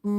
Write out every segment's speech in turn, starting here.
We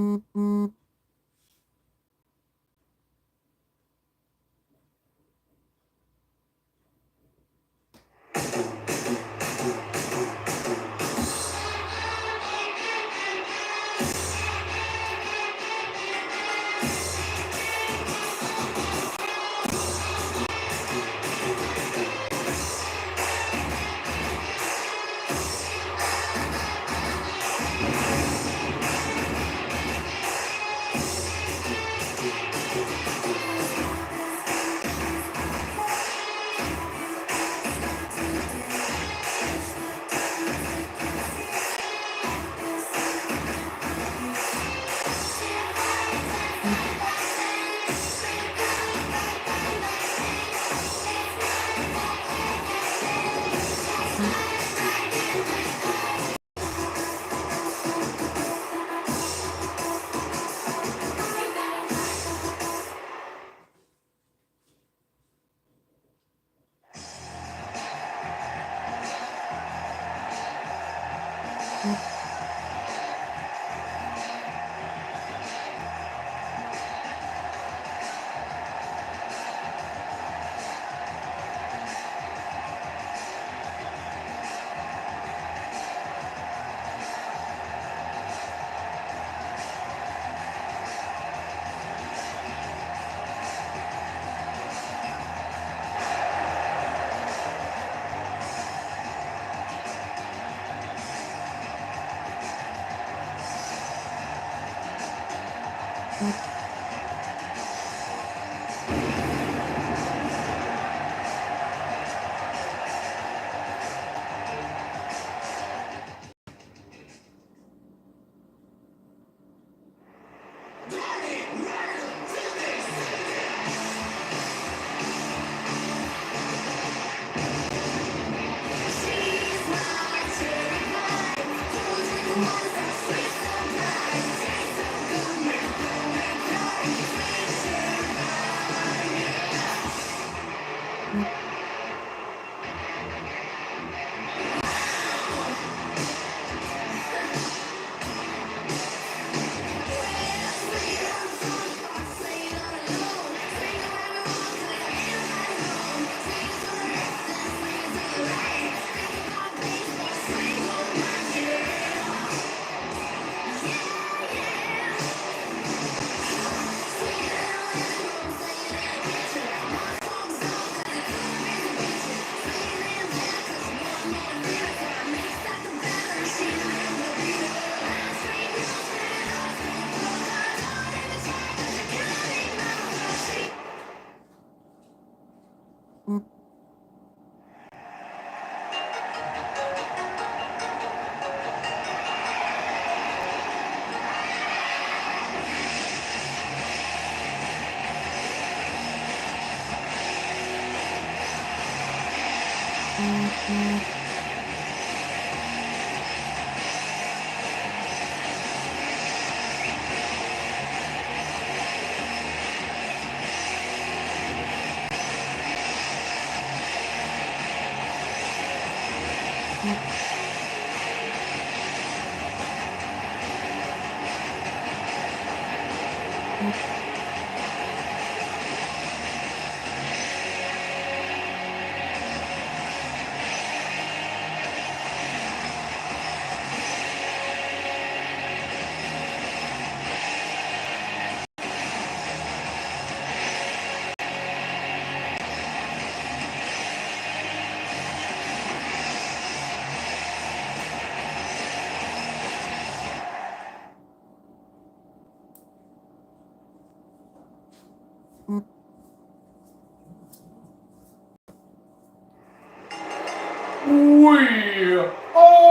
are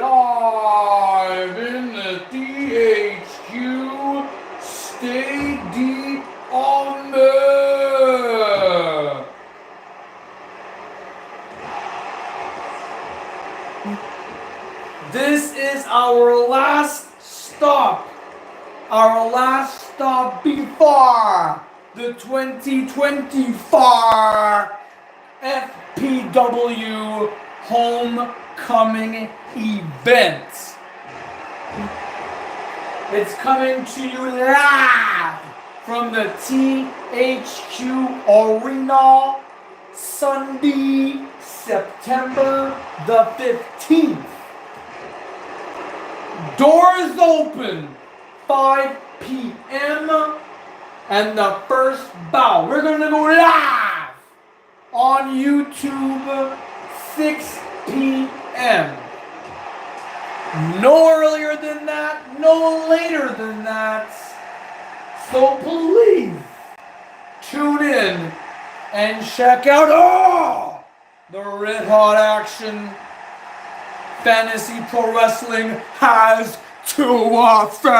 live in the DHQ. Stay deep on there. This is our last stop. Our last stop before the 2024 FPW homecoming event. It's coming to you live from the THQ Arena, Sunday, September the 15th. Doors open 5 p.m. and the first bout. We're going to go live on YouTube 6 p.m. No earlier than that, no later than that. So please tune in and check out the red hot action Fantasy Pro Wrestling has to offer.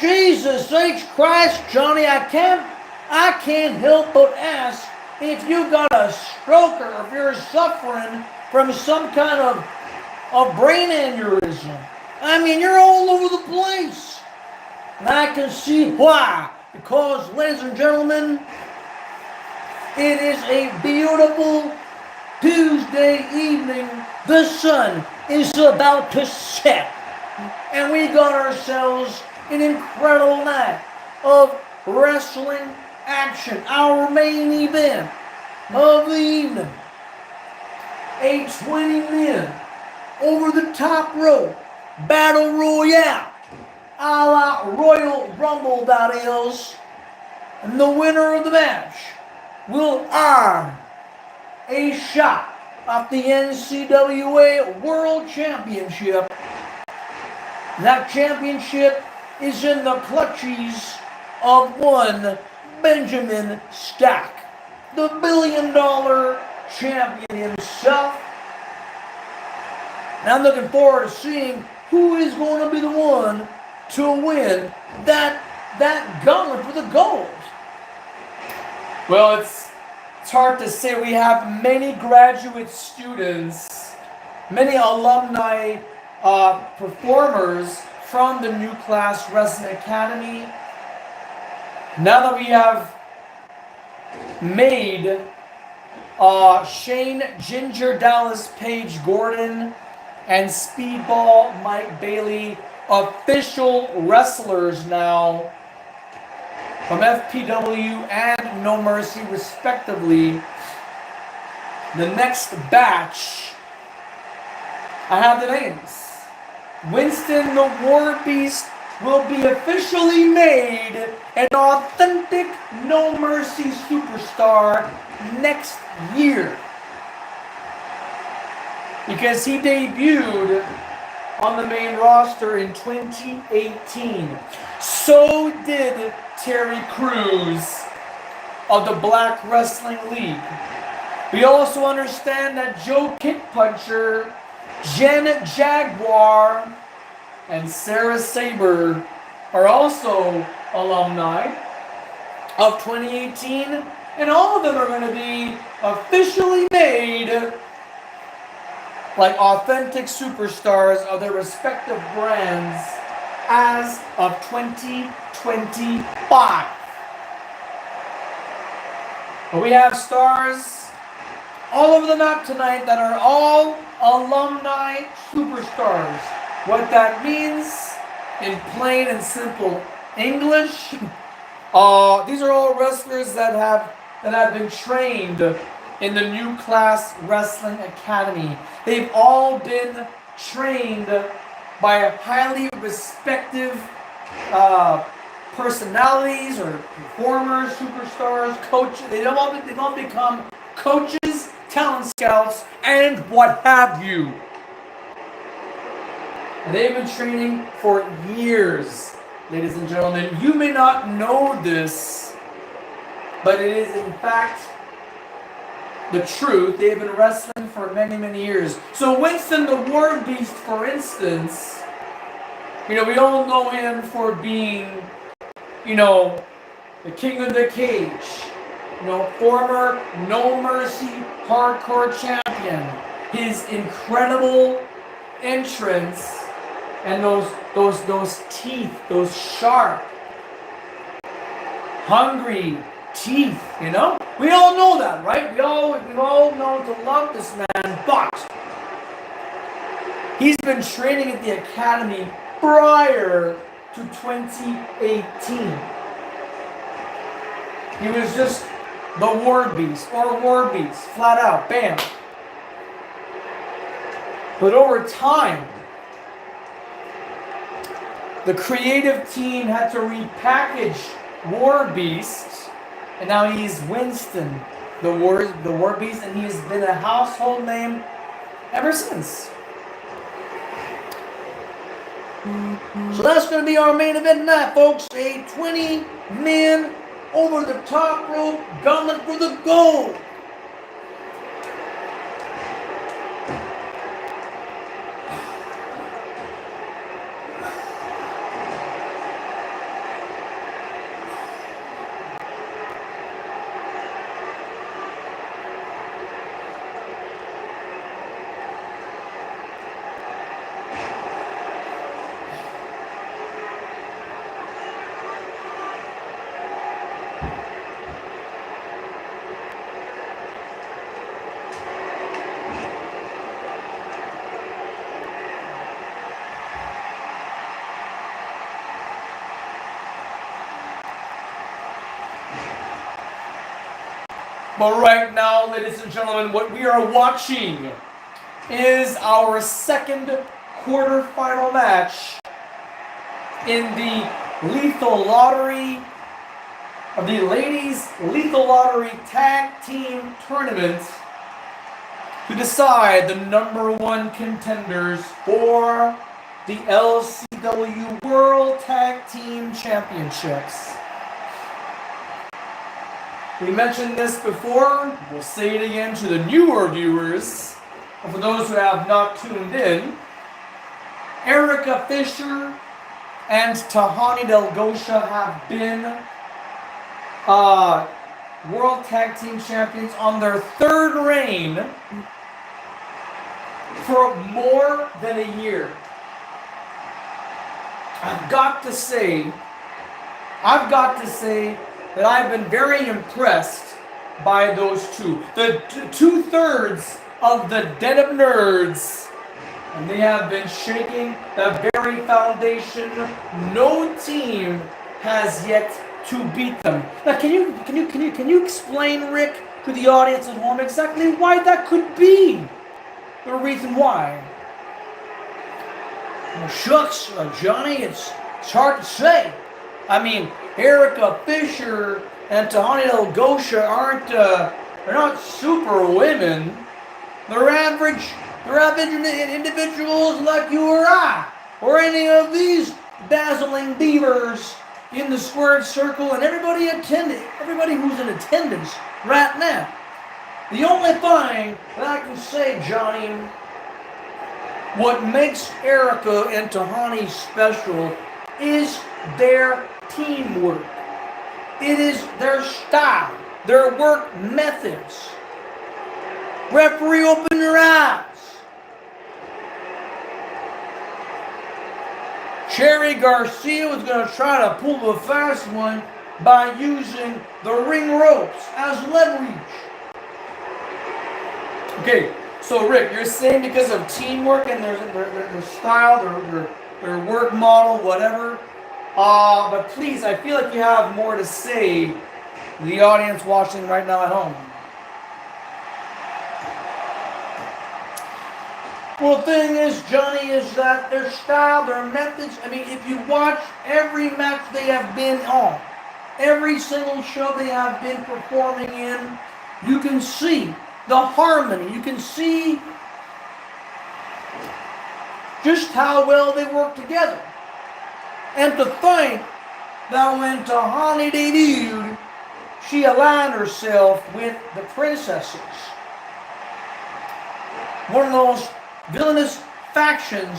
Jesus H. Christ, Johnny, I can't help but ask if you got a stroke or if you're suffering from some kind of a brain aneurysm. I mean, you're all over the place. And I can see why. Because, ladies and gentlemen, it is a beautiful Tuesday evening. The sun is about to set. And we got ourselves an incredible night of wrestling action. Our main event of the evening. A 20-man over-the-top rope battle royale a la Royal Rumble, that is. And the winner of the match will earn a shot at the NCAA World Championship. That championship is in the clutches of one Benjamin Stack, the $1 billion champion himself. And I'm looking forward to seeing who is going to be the one to win that gauntlet for the gold. Well, it's hard to say. We have many graduate students, many alumni performers from the New Class Wrestling Academy. Now that we have made Shane Ginger Dallas Page Gordon and Speedball Mike Bailey official wrestlers now from FPW and No Mercy respectively, the next batch, I have the names. Winston the War Beast will be officially made an authentic No Mercy superstar next year, because he debuted on the main roster in 2018. So did Terry Crews of the Black Wrestling League. We also understand that Joe Kickpuncher, Jen Jaguar, and Sarah Saber are also alumni of 2018, and all of them are going to be officially made like authentic superstars of their respective brands as of 2025. But we have stars all over the map tonight that are all alumni superstars. What that means in plain and simple English, these are all wrestlers that have been trained in the New Class Wrestling Academy. They've all been trained by highly respected personalities or performers, superstars, coaches. They've all become coaches, talent scouts, and what have you. And they've been training for years, ladies and gentlemen. You may not know this, but it is in fact the truth. They've been wrestling for many, many years. So Winston the War Beast, for instance, we all know him for being, the King of the Cage, former No Mercy hardcore champion. His incredible entrance and those teeth, those sharp, hungry teeth, We all know that, right? We all know to love this man, but He's been training at the academy prior to 2018. He was just the War Beast, flat out, bam. But over time, the creative team had to repackage War Beast, and now he's Winston, the War Beast, and he has been a household name ever since. So that's going to be our main event tonight, folks. A 20-man over the top rope gauntlet for the gold. But right now, ladies and gentlemen, what we are watching is our second quarterfinal match in the Lethal Lottery of the Ladies Lethal Lottery Tag Team Tournament to decide the number one contenders for the LCW World Tag Team Championships. We mentioned this before, we'll say it again to the newer viewers, and for those who have not tuned in. Erica Fisher and Tahani Del Gosha have been World Tag Team Champions on their third reign for more than a year. I've got to say that I've been very impressed by those two. The 2/3 of the Den of Nerds, and they have been shaking the very foundation. No team has yet to beat them. Now, can you explain, Rick, to the audience at home exactly why that could be? The reason why? Well, shucks, Johnny, it's hard to say. I mean, Erica Fisher and Tahani Del Gosha they're not super women. They're average individuals like you or I, or any of these dazzling beavers in the squared circle and everybody who's in attendance right now. The only thing that I can say, Johnny, what makes Erica and Tahani special is their teamwork. It is their style, their work methods. Referee, open your eyes. Cherry Garcia was going to try to pull the fast one by using the ring ropes as leverage. Okay, so Rick, you're saying because of teamwork and their style, their work model, whatever. But please, I feel like you have more to say to the audience watching right now at home. Well, the thing is, Johnny, is that their style, their methods, I mean, if you watch every match they have been on, every single show they have been performing in, you can see the harmony. You can see just how well they work together. And to think that when Tahani debuted, she aligned herself with the princesses. One of those villainous factions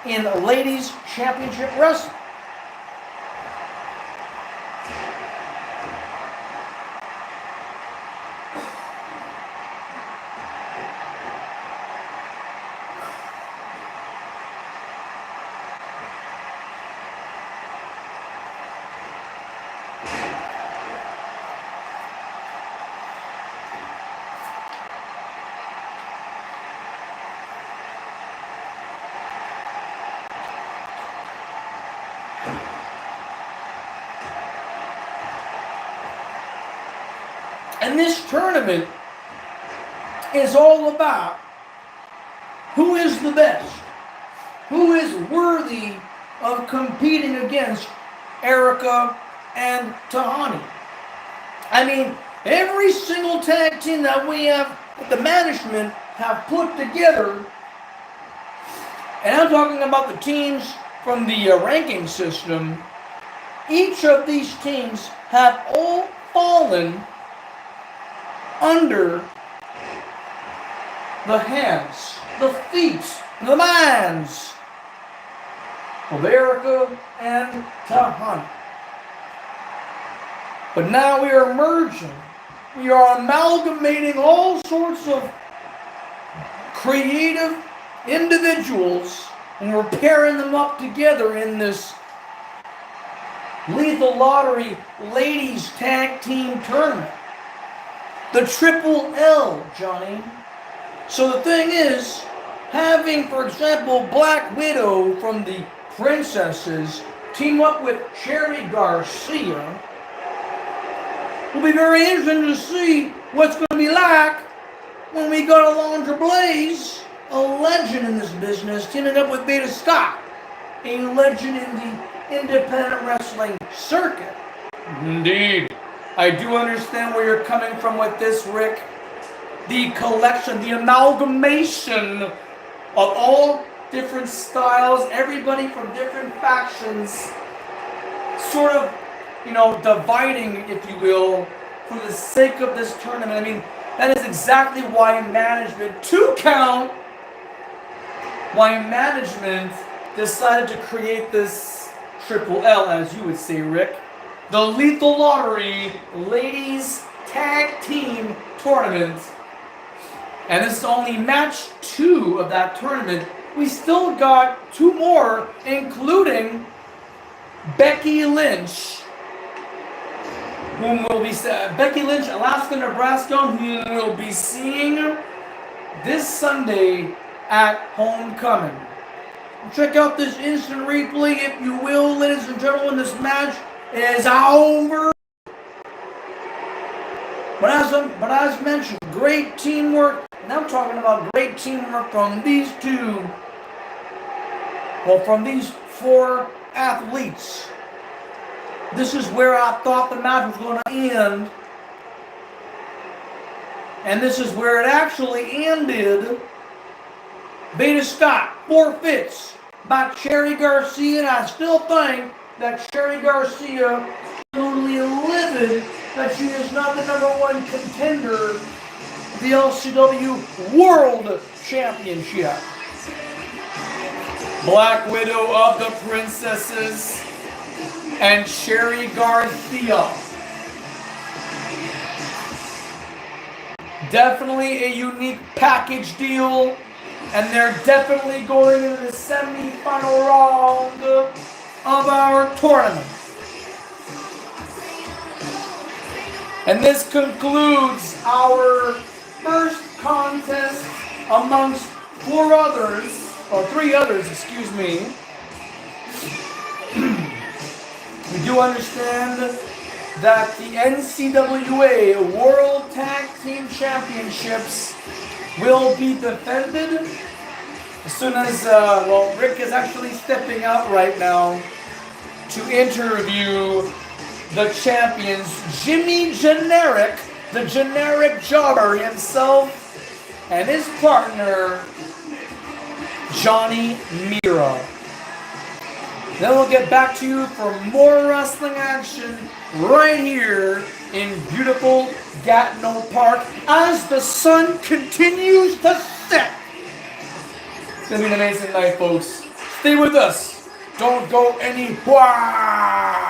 in ladies championship wrestling. And this tournament is all about who is the best, who is worthy of competing against Erica and Tahani. I mean, every single tag team that we have, the management have put together, and I'm talking about the teams from the ranking system, each of these teams have all fallen under the hands, the feet, the minds of Erica and Tahani. But now we are merging. We are amalgamating all sorts of creative individuals, and we're pairing them up together in this Lethal Lottery Ladies Tag Team Tournament. The Triple L, Johnny. So the thing is, having, for example, Black Widow from the Princesses team up with Cherry Garcia, will be very interesting to see what's going to be like when we got Alondra Blaze, a legend in this business, teaming up with Beta Scott, a legend in the independent wrestling circuit. Indeed. I do understand where you're coming from with this, Rick. The collection, the amalgamation of all different styles, everybody from different factions, sort of, dividing, if you will, for the sake of this tournament. I mean, that is exactly why management decided to create this Triple L, as you would say, Rick. The Lethal Lottery Ladies Tag Team Tournament. And this is only match 2 of that tournament. We still got 2 more, including Becky Lynch, Becky Lynch, Alaska, Nebraska, whom we'll be seeing this Sunday at Homecoming. Check out this instant replay, if you will, ladies and gentlemen. This match is over. But as mentioned, great teamwork, and I'm talking about great teamwork from these 4 athletes. This is where I thought the match was going to end. And this is where it actually ended. Beta Scott forfeits by Cherry Garcia, and I still think that Cherry Garcia is totally livid that she is not the #1 contender for the LCW World Championship. Black Widow of the Princesses and Cherry Garcia. Definitely a unique package deal, and they're definitely going into the semi-final round of our tournament. And this concludes our first contest amongst 3 others, excuse me. We do understand that the NCWA World Tag Team Championships will be defended as soon as, Rick is actually stepping out right now to interview the champions, Jimmy Generic, the generic jobber himself, and his partner, Johnny Mira. Then we'll get back to you for more wrestling action right here in beautiful Gatineau Park as the sun continues to set. It's going to be an amazing night, folks. Stay with us. Don't go anywhere.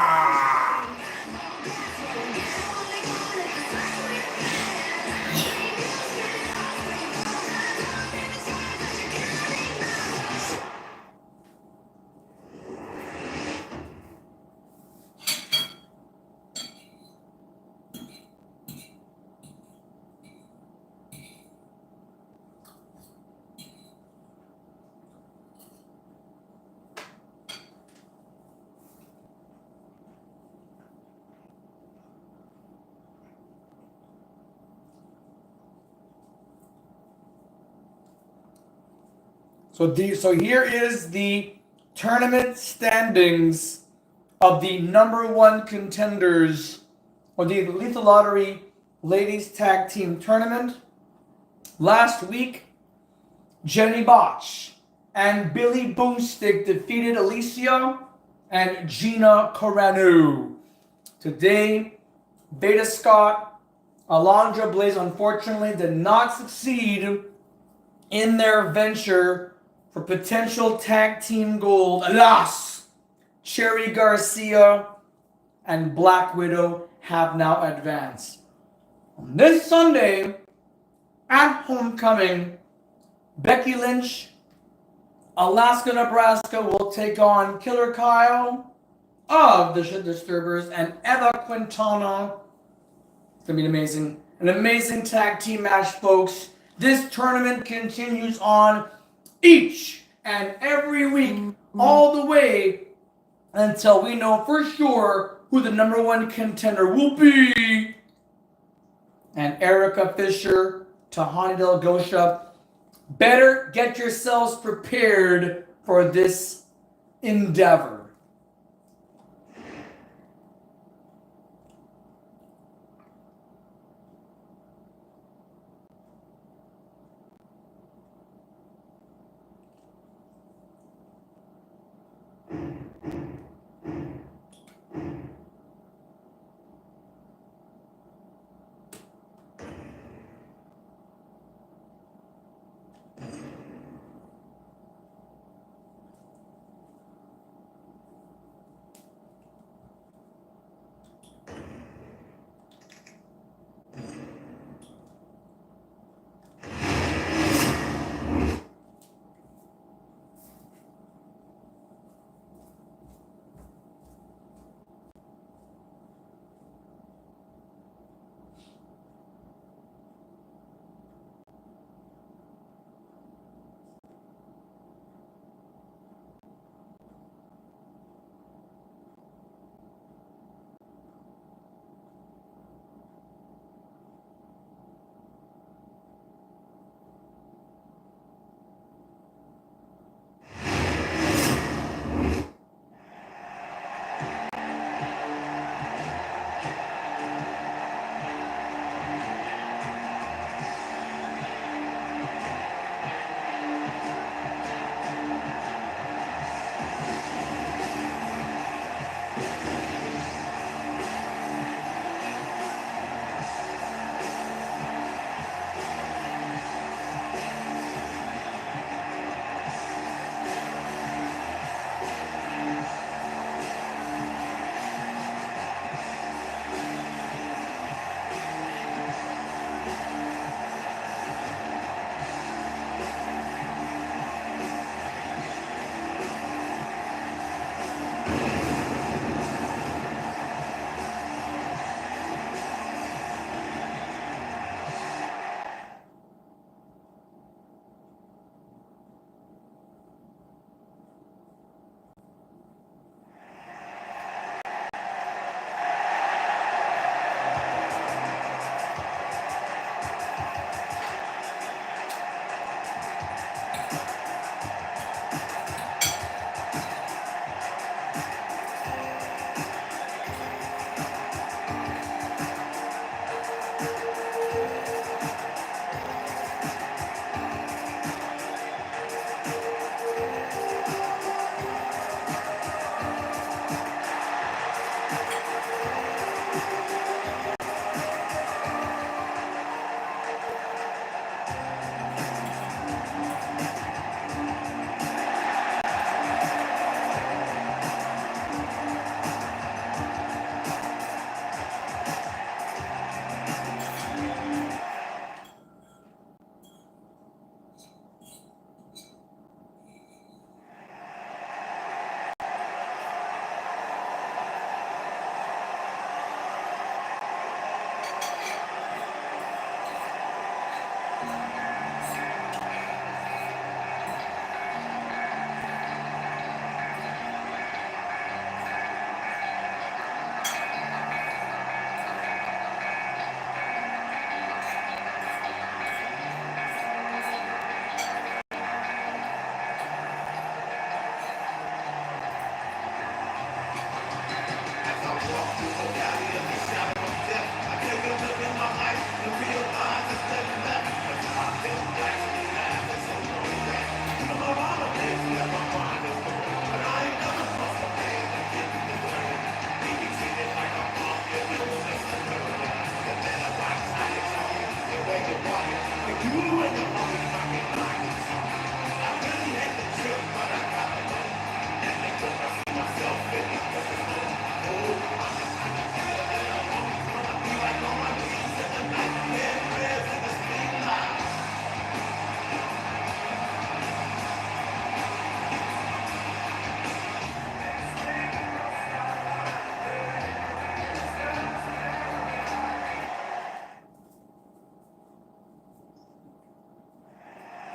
So here is the tournament standings of the number one contenders of the Lethal Lottery Ladies Tag Team Tournament. Last week, Jenny Botch and Billy Boomstick defeated Alicia and Gina Carano. Today, Beta Scott, Alondra Blaze unfortunately did not succeed in their venture for potential tag team gold. Alas! Cherry Garcia and Black Widow have now advanced. On this Sunday, at Homecoming, Becky Lynch, Alaska, Nebraska will take on Killer Kyle of the Shit Disturbers and Eva Quintana. It's going to be amazing. An amazing tag team match, folks. This tournament continues on each and every week, all the way until we know for sure who the number one contender will be. And Erica Fisher, Tahani Del Gosha, better get yourselves prepared for this endeavor.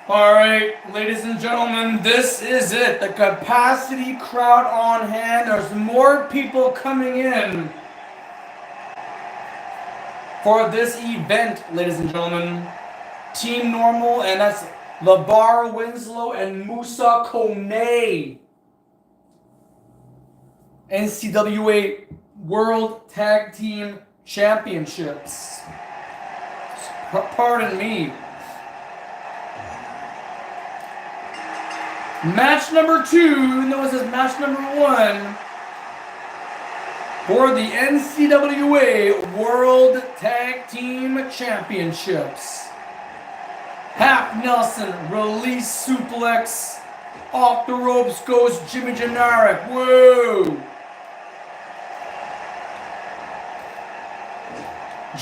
All right, ladies and gentlemen, this is it. The capacity crowd on hand. There's more people coming in for this event, ladies and gentlemen. Team Normal, and that's Labar Winslow and Musa Kone. NCWA World Tag Team Championships. Pardon me. Match number 2, known as match number 1, for the NCWA World Tag Team Championships. Half Nelson, release suplex, off the ropes goes Jimmy Generic. Whoa!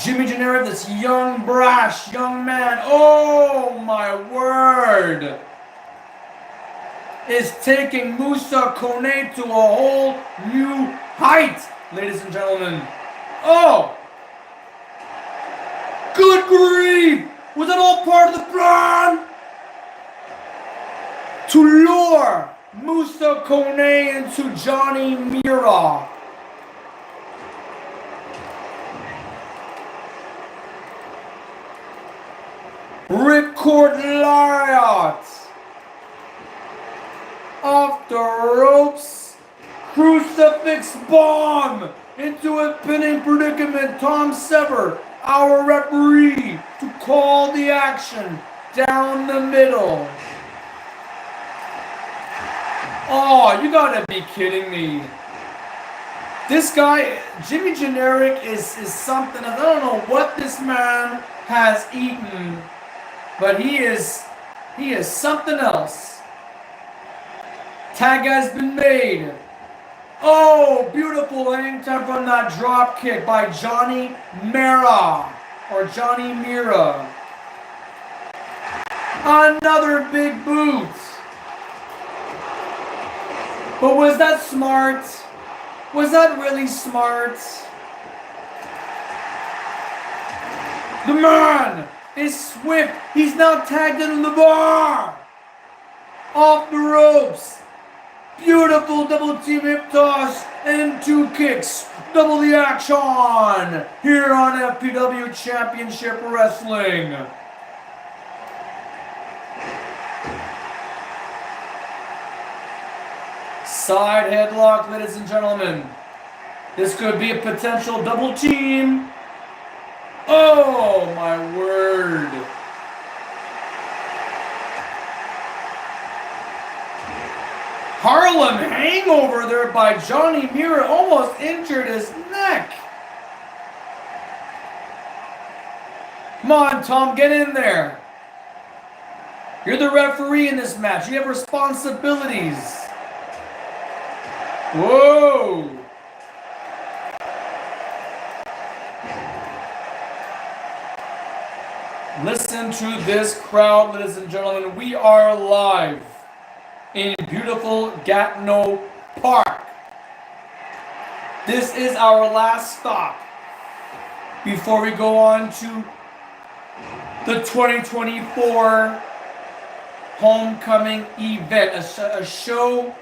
Jimmy Generic, this young, brash, young man, oh my word, is taking Musa Kone to a whole new height, ladies and gentlemen. Oh! Good grief! Was that all part of the plan? To lure Musa Kone into Johnny Mira. Ripcord Lariat. Off the ropes. Crucifix bomb into a pinning predicament. Tom Sever, our referee, to call the action down the middle. Oh, you gotta be kidding me. This guy, Jimmy Generic, is something. I don't know what this man has eaten, but he is something else. Tag has been made. Oh, beautiful hang time from that drop kick by Johnny Mira, or Johnny Mira. Another big boot. But was that smart? Was that really smart? The man is swift. He's now tagged into the bar. Off the ropes. Beautiful double team hip toss and 2 kicks. Double the action here on FPW Championship Wrestling. Side headlock, ladies and gentlemen. This could be a potential double team. Oh my word. Harlem hangover there by Johnny Mira, almost injured his neck. Come on, Tom, get in there. You're the referee in this match. You have responsibilities. Whoa. Listen to this crowd, ladies and gentlemen. We are live in beautiful Gatineau Park. This is our last stop before we go on to the 2024 homecoming event, a show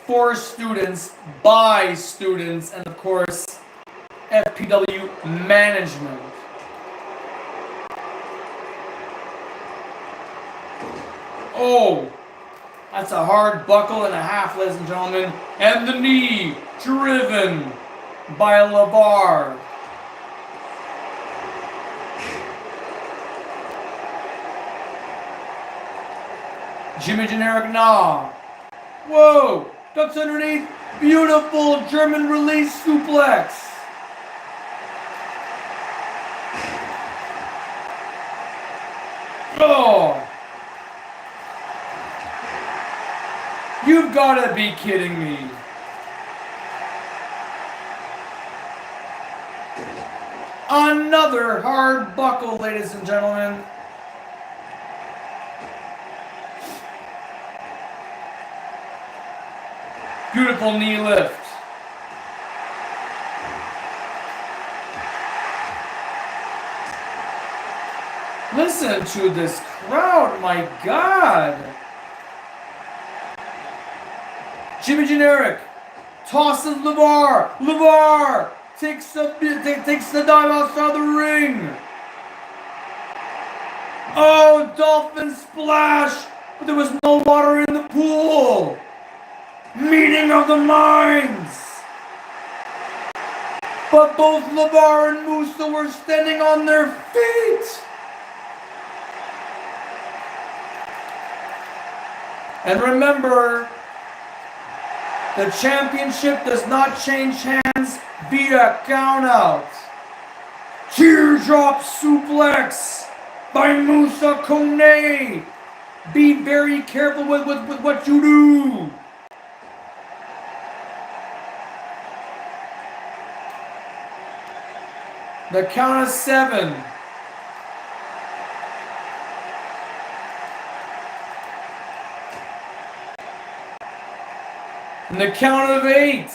for students, by students, and of course, FPW management. Oh, that's a hard buckle and a half, ladies and gentlemen. And the knee driven by LeVar. Jimmy Generic, nah. Whoa! Ducks underneath. Beautiful German release suplex. Oh! You've got to be kidding me. Another hard buckle, ladies and gentlemen. Beautiful knee lift. Listen to this crowd, my God. Jimmy Generic tosses LeVar. LeVar takes the dive outside the ring. Oh, dolphin splash, but there was no water in the pool. Meeting of the minds. But both LeVar and Musa were standing on their feet. And remember, the championship does not change hands via countout. Teardrop suplex by Musa Kone. Be very careful with what you do. The count of 7. And the count of 8.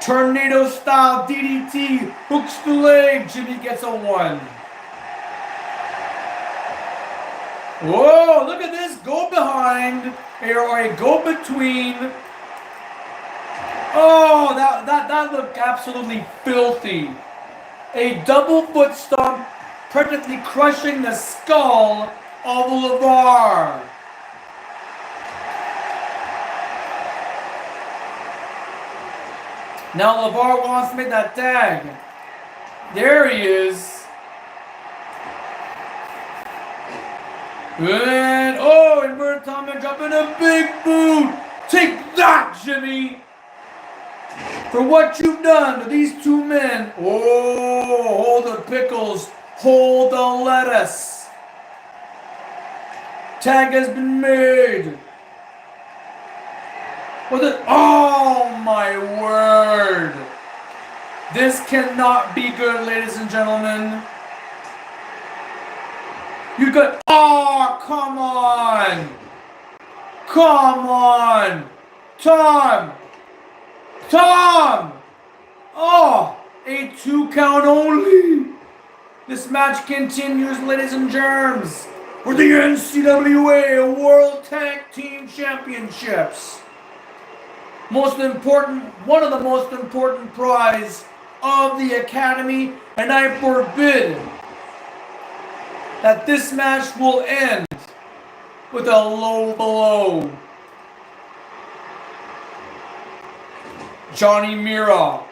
Tornado style DDT. Hooks the leg. Jimmy gets a 1. Whoa, look at this. Go behind. Or a go between. Oh, that looked absolutely filthy. A double foot stomp, practically crushing the skull of LeVar. Now LeVar wants to make that tag. There he is. And, oh, inverted Tommy dropping a big boot. Take that, Jimmy. For what you've done to these two men. Oh, hold the pickles. Hold the lettuce. Tag has been made. Oh my word. This cannot be good, ladies and gentlemen. You got, oh, come on. Come on. Tom! Oh, a 2 count only. This match continues, ladies and germs, for the NCWA World Tag Team Championships. Most important, one of the most important prize of the Academy, and I forbid that this match will end with a low blow. Johnny Mira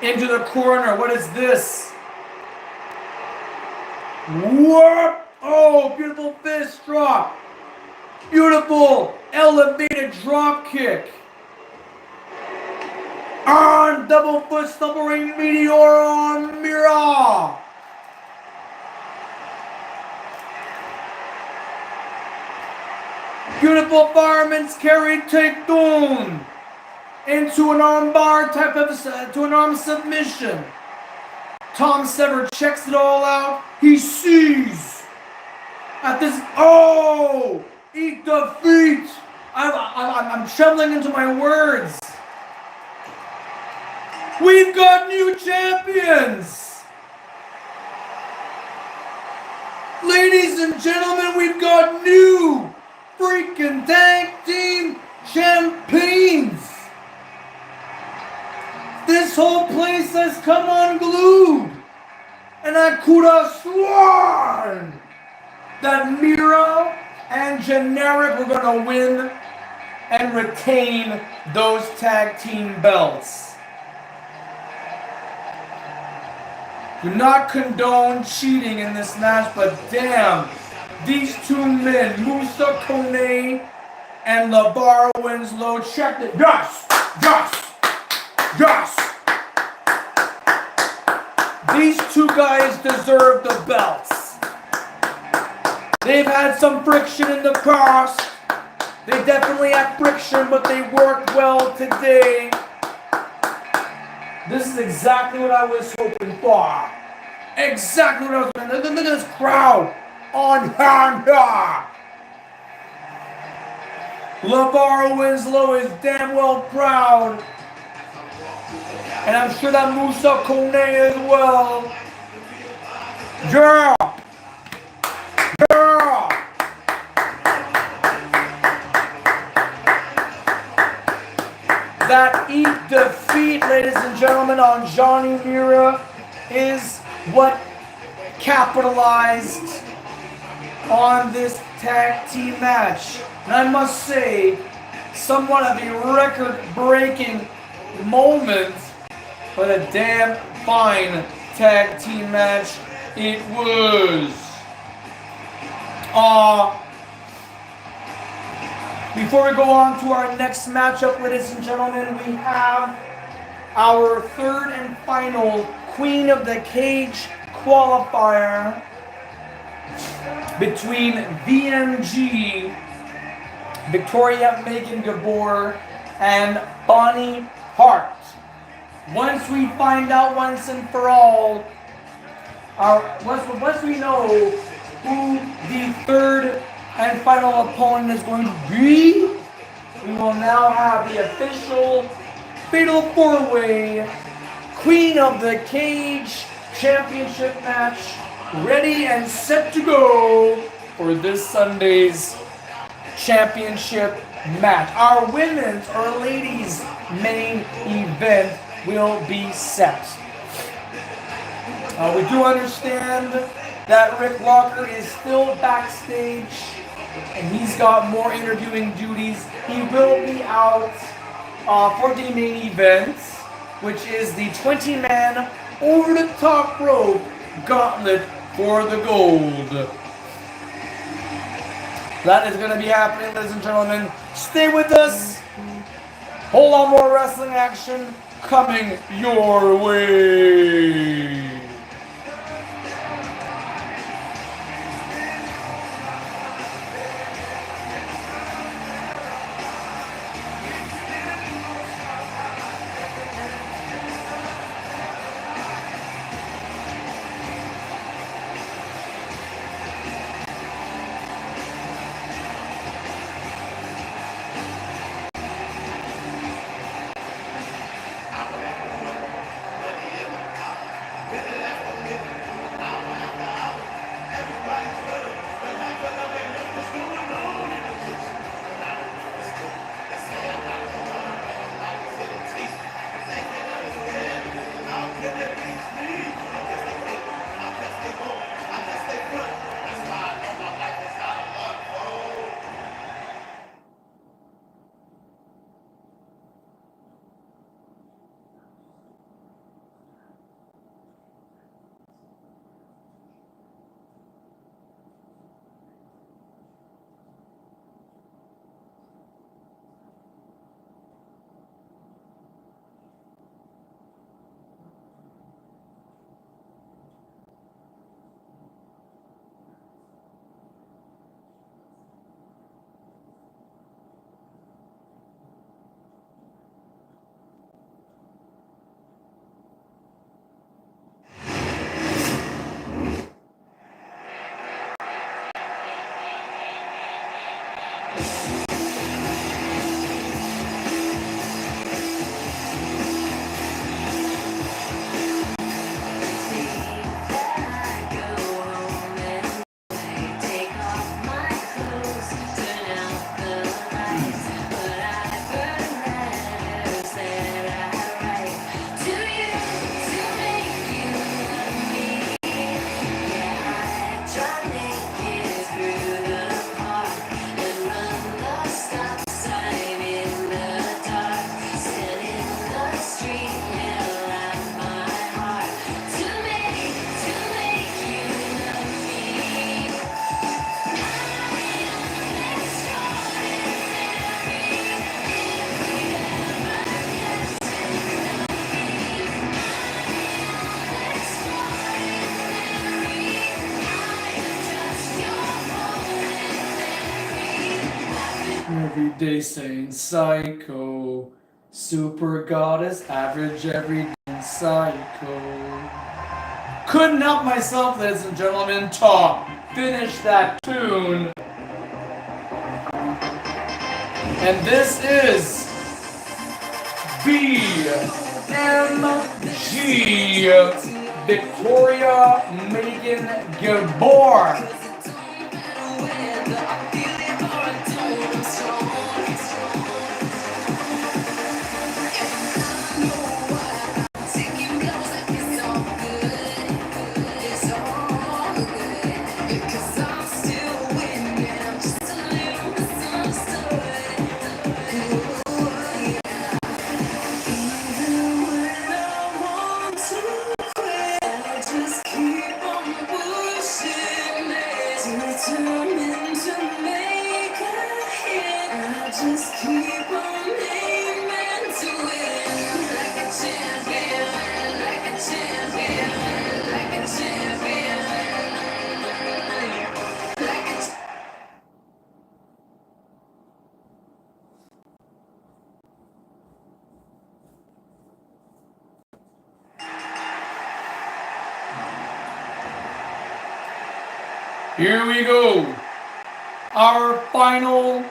into the corner. What is this? Whoop! Oh, beautiful fist drop. Beautiful elevated drop kick. On double foot stumbling meteor on Mira. Beautiful fireman's carry takedown into an armbar type of to an arm submission. Tom Sever checks it all out. He sees at this. Oh, eat the feet. I'm trembling into my words. We've got new champions. Ladies and gentlemen, we've got new freaking tag team champions. This whole place has come unglued. And I could have sworn that Miro and Generic were going to win and retain those tag team belts. Do not condone cheating in this match, but damn, these two men, Musa Kone and LeVar Winslow, checked it. Yes! Yes! Yes! These two guys deserve the belts. They've had some friction in the past. They definitely had friction, but they worked well today. This is exactly what I was hoping for. Exactly what I was hoping for. Look at this crowd on hand. LeVar Winslow is damn well proud. And I'm sure that Musa Kone as well. Yeah! Yeah! That eat defeat, ladies and gentlemen, on Johnny Mira is what capitalized on this tag team match. And I must say, somewhat of a record-breaking moment, but a damn fine tag team match it was. Before we go on to our next matchup, ladies and gentlemen, we have our third and final Queen of the Cage qualifier between VMG, Victoria Megan Gabor, and Bonnie Hart. Once we find out once and for all, once we know who the third and final opponent is going to be, we will now have the official Fatal 4-Way Queen of the Cage Championship match ready and set to go for this Sunday's championship match. Our women's or ladies' main event will be set. We do understand that Rick Locker is still backstage and he's got more interviewing duties. He will be out for the main event, which is the 20-man over the top rope gauntlet for the gold. That is going to be happening, ladies and gentlemen. Stay with us. Hold on, more wrestling action coming your way. say? Psycho. Super goddess, average everyday psycho. Couldn't help myself, ladies and gentlemen, to finish that tune. And this is BMG Victoria Megan Gabor. Here we go. Our final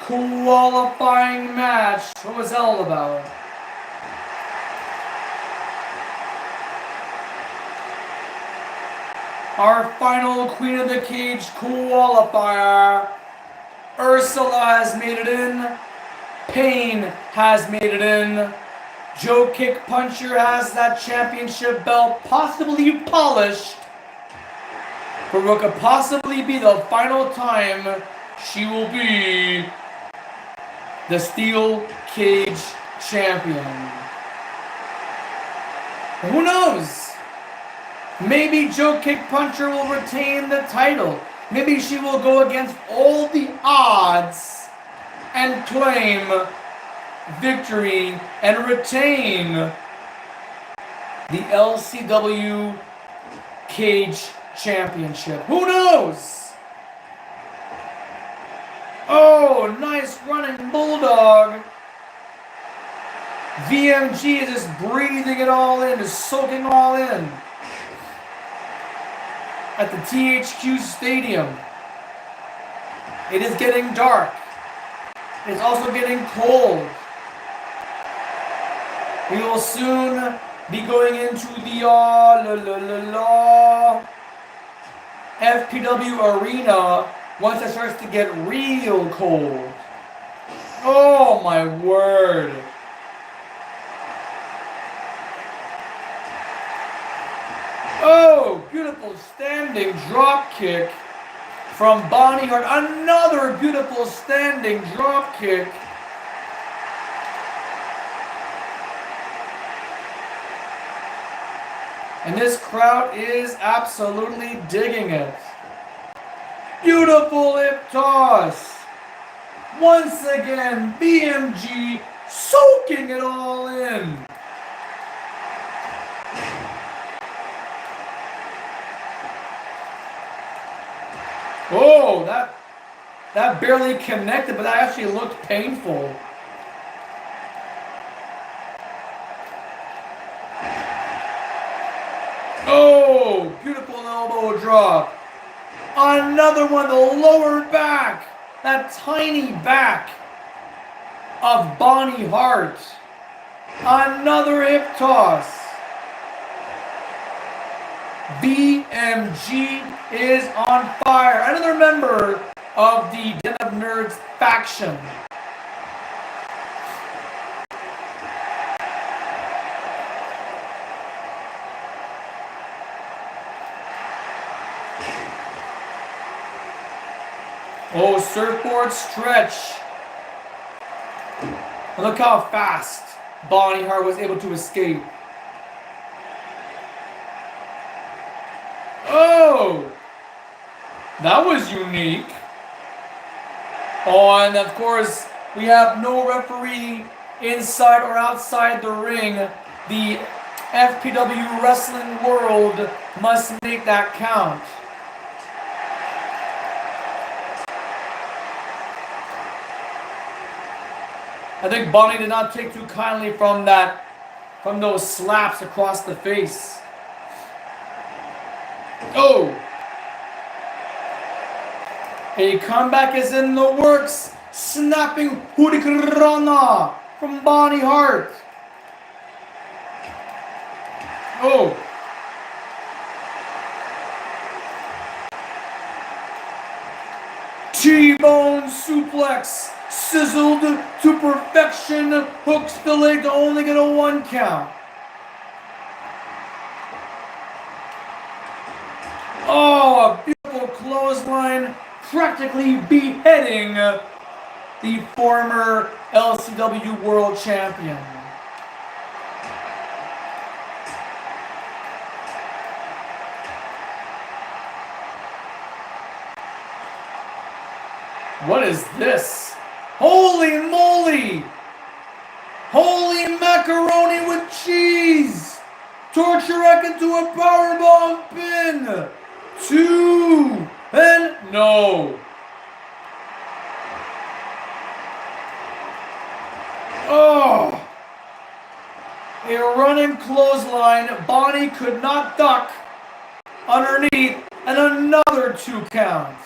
qualifying match. What was that all about? Our final Queen of the Cage qualifier. Ursula has made it in. Payne has made it in. Joe Kick Puncher has that championship belt possibly polished. For what could possibly be the final time she will be the Steel Cage Champion. Who knows? Maybe Joe Kick Puncher will retain the title. Maybe she will go against all the odds and claim victory and retain the LCW Cage Championship. Who knows? Oh, nice running bulldog. VMG is just breathing it all in, is soaking all in. At the THQ Stadium. It is getting dark. It's also getting cold. We will soon be going into the FPW arena once it starts to get real cold. Oh my word. Oh, beautiful standing drop kick from Bonnie Hart. Another beautiful standing drop kick. And this crowd is absolutely digging it. Beautiful hip toss. Once again, BMG soaking it all in. Oh, that barely connected, but that actually looked painful. Oh, beautiful elbow drop. Another one, the lower back. That tiny back of Bonnie Hart. Another hip toss. BMG is on fire. Another member of the Den of Nerds faction. Oh, surfboard stretch. Look how fast Bonnie Hart was able to escape. Oh, that was unique. Oh, and of course, we have no referee inside or outside the ring. The FPW wrestling world must make that count. I think Bonnie did not take too kindly from those slaps across the face. Oh! A comeback is in the works. Snapping Hurricanrana from Bonnie Hart. Oh! T-bone suplex. Sizzled to perfection. Hooks the leg to only get a 1 count. Oh, a beautiful clothesline. Practically beheading the former LCW World Champion. What is this? Holy moly! Holy macaroni with cheese! Torture Rack into a powerbomb pin! 2 and no! Oh! A running clothesline. Bonnie could not duck underneath, and another 2 counts.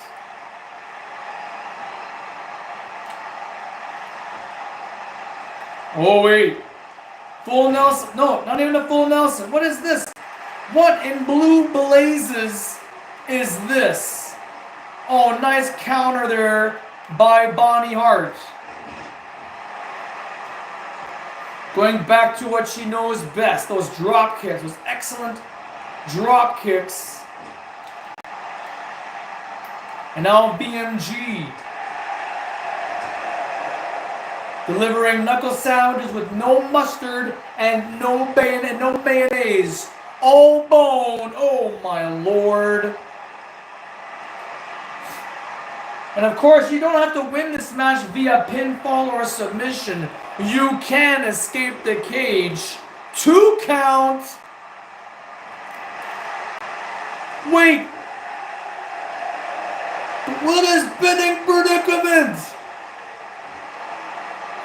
Oh wait, full Nelson, no, not even a full Nelson. What is this? What in blue blazes is this? Oh, nice counter there by Bonnie Hart. Going back to what she knows best, those drop kicks, those excellent drop kicks. And now BMG. Delivering knuckle sandwiches with no mustard and no mayonnaise. All bone. Oh my lord. And of course, you don't have to win this match via pinfall or submission. You can escape the cage. 2 counts. Wait. What is bidding predicament?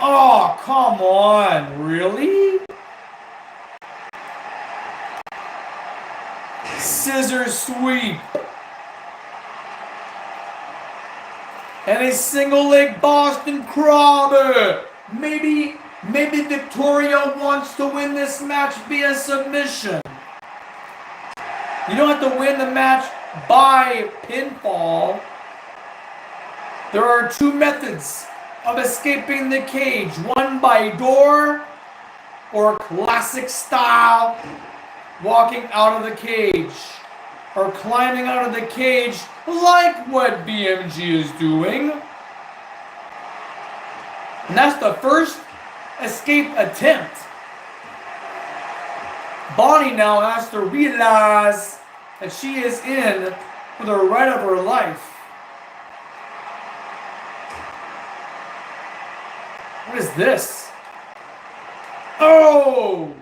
Oh, come on, really? Scissor sweep. And a single leg Boston Crabber. Maybe Victoria wants to win this match via submission. You don't have to win the match by pinfall. There are 2 methods of escaping the cage. One by door, or classic style, walking out of the cage, or climbing out of the cage like what BMG is doing. And that's the first escape attempt. Bonnie now has to realize that she is in for the ride of her life. What is this? Oh!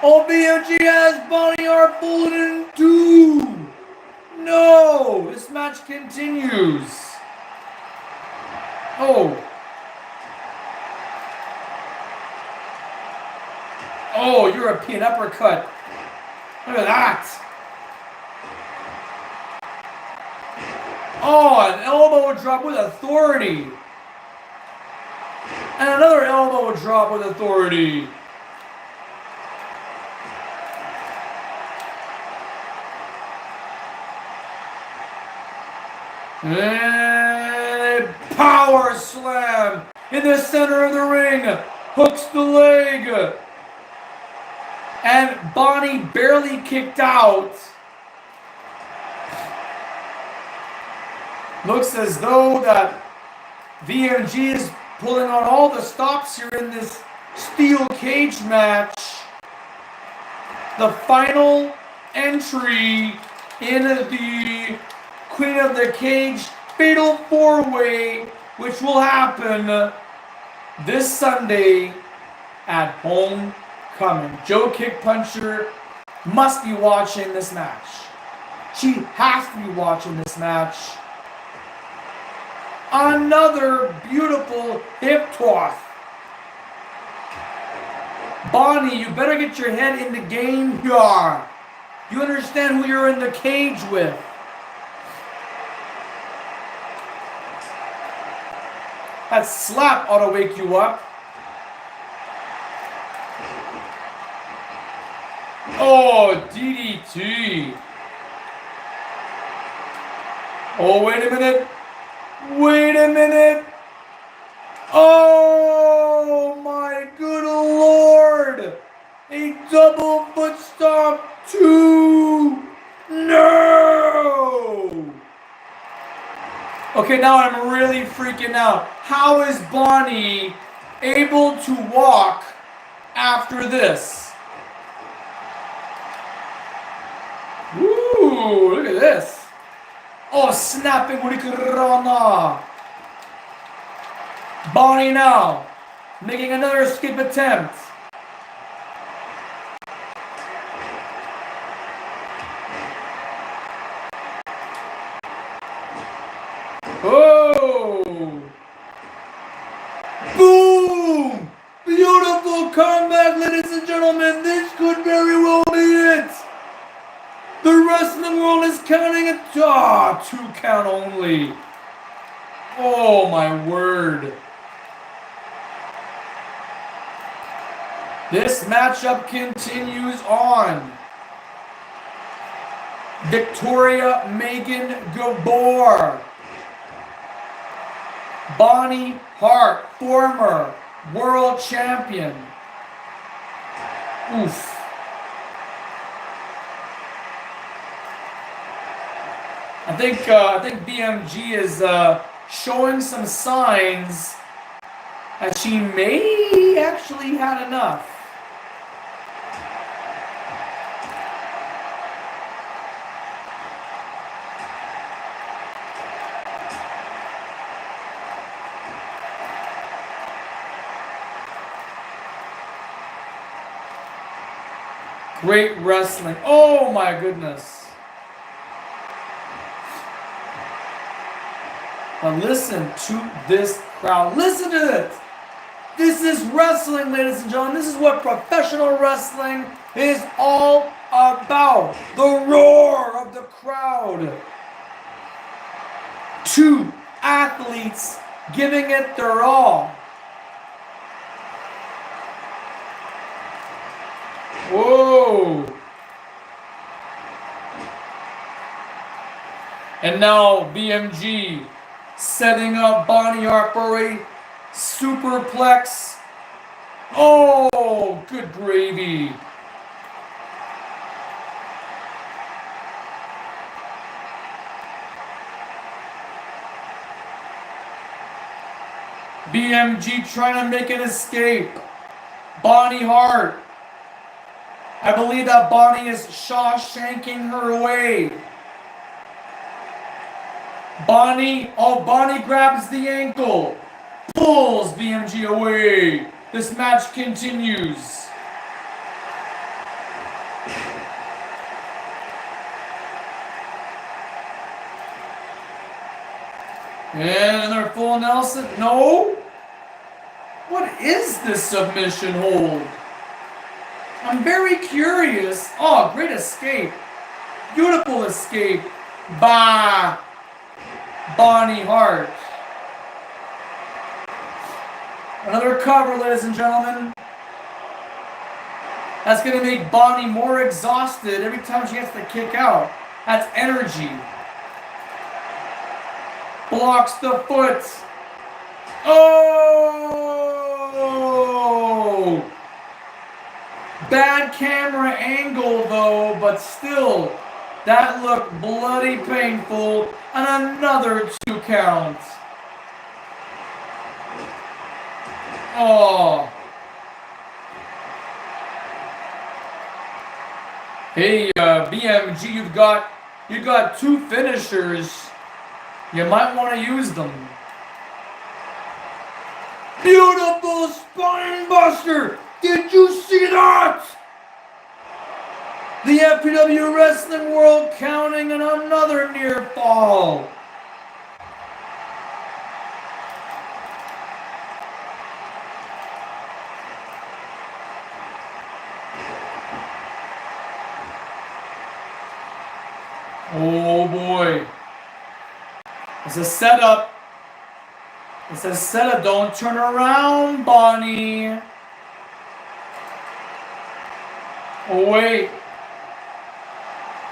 Oh, BMG has Bonnie Hart folded in 2. No! This match continues. Oh. Oh, European uppercut. Look at that. Oh, an elbow drop with authority. And another elbow drop with authority. And power slam in the center of the ring. Hooks the leg. And Bonnie barely kicked out. Looks as though that VMG is pulling on all the stops here in this steel cage match. The final entry in the Queen of the Cage Fatal 4-Way, which will happen this Sunday at Homecoming. Joe Kick Puncher must be watching this match. She has to be watching this match. Another beautiful hip Bonnie, you better get your head in the game here. You understand who you're in the cage with. That slap ought to wake you up. Oh, DDT. Oh, wait a minute. Wait a minute. Oh, my good Lord. A double foot stomp. 2. No. Okay, now I'm really freaking out. How is Bonnie able to walk after this? Ooh, look at this. Oh, snapping Hurricanrana. Bonnie now making another escape attempt. Oh! Boom! Beautiful comeback, ladies and gentlemen. This could very well be it. The wrestling world is counting it. 2 count only. Oh my word. This matchup continues on. Victoria Megan Gabor. Bonnie Hart, former world champion. Oof. I think BMG is showing some signs that she may actually had enough. Great wrestling. Oh my goodness. But listen to this crowd. Listen to it. This is wrestling, ladies and gentlemen. This is what professional wrestling is all about. The roar of the crowd. 2 athletes giving it their all. Whoa. And now BMG setting up Bonnie Hart for a superplex. Oh, good gravy. BMG trying to make an escape. Bonnie Hart. I believe that Bonnie is Shawshanking her away. Bonnie grabs the ankle, pulls BMG away. This match continues. And another full Nelson. No? What is this submission hold? I'm very curious. Oh, great escape. Beautiful escape by Bonnie Hart. Another cover, ladies and gentlemen. That's going to make Bonnie more exhausted every time she has to kick out. That's energy. Blocks the foot. Oh! Bad camera angle though, but still, that looked bloody painful. And another 2 counts. Oh. Hey, BMG, you've got 2 finishers. You might want to use them. Beautiful spine buster! Did you see that? The FPW Wrestling World counting in another near fall. Oh boy. It's a setup. It's a setup. Don't turn around, Bonnie. Oh, wait.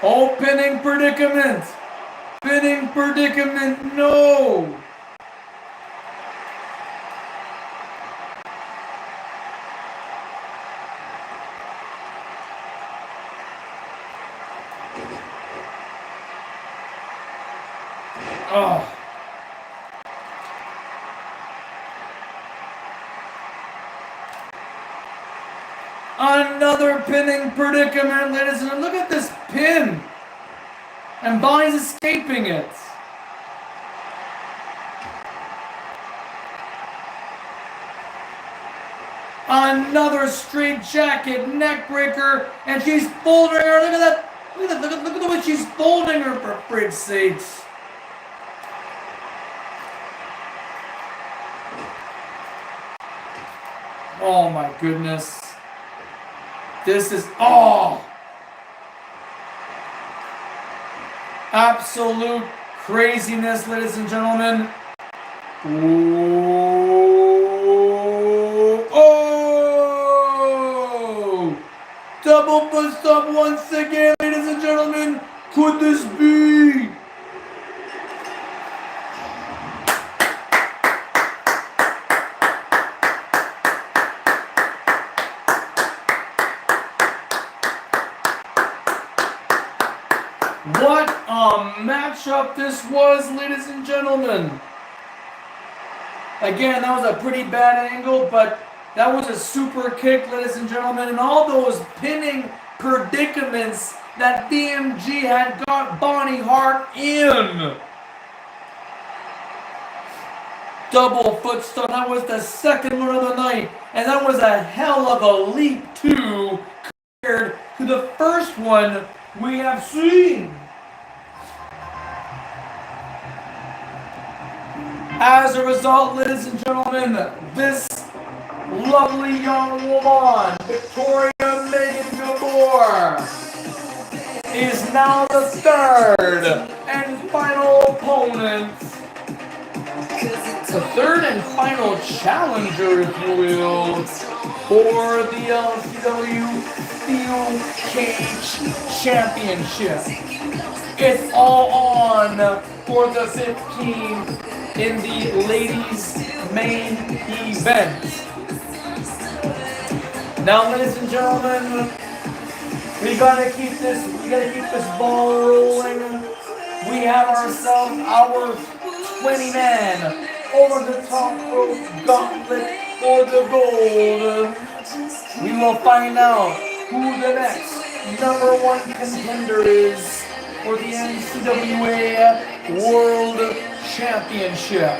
Oh, pinning predicament. Pinning predicament. No. Oh. Another pinning predicament, ladies and gentlemen. Look at this pin. And Bonnie's escaping it. Another straight jacket neck breaker. And she's folding her. Look at that. Look at the way she's folding her, for fridge sakes. Oh my goodness. This is, absolute craziness, ladies and gentlemen. Oh! Double bust up once again, ladies and gentlemen. Could this be? What a matchup this was, ladies and gentlemen. Again, that was a pretty bad angle, but that was a super kick, ladies and gentlemen. And all those pinning predicaments that DMG had got Bonnie Hart in. Double foot stomp. That was the second one of the night. And that was a hell of a leap, too, compared to the first one we have seen. As a result, ladies and gentlemen, this lovely young woman, Victoria Megan Gabor, is now the third and final opponent. The third and final challenger, if you will, for the LCW Steel Cage Championship. It's all on for the 15th in the ladies' main event. Now, ladies and gentlemen, we gotta keep this ball rolling. We have ourselves our 20-man over the top rope gauntlet for the gold. We will find out who the next #1 contender is for the NCWA World Championship.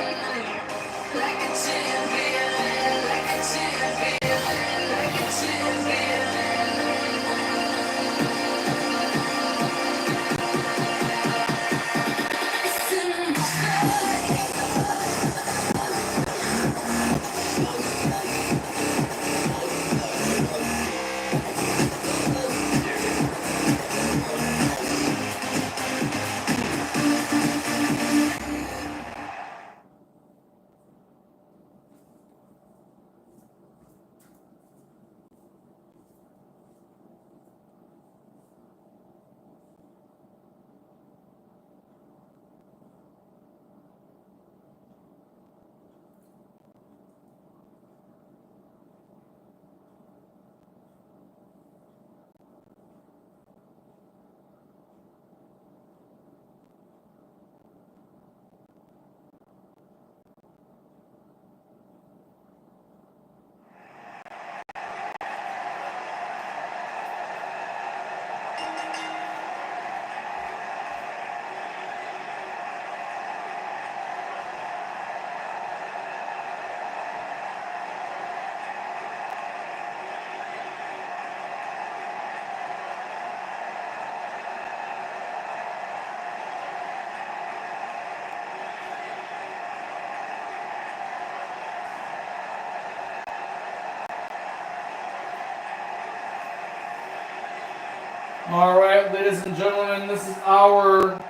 All right, ladies and gentlemen, this is our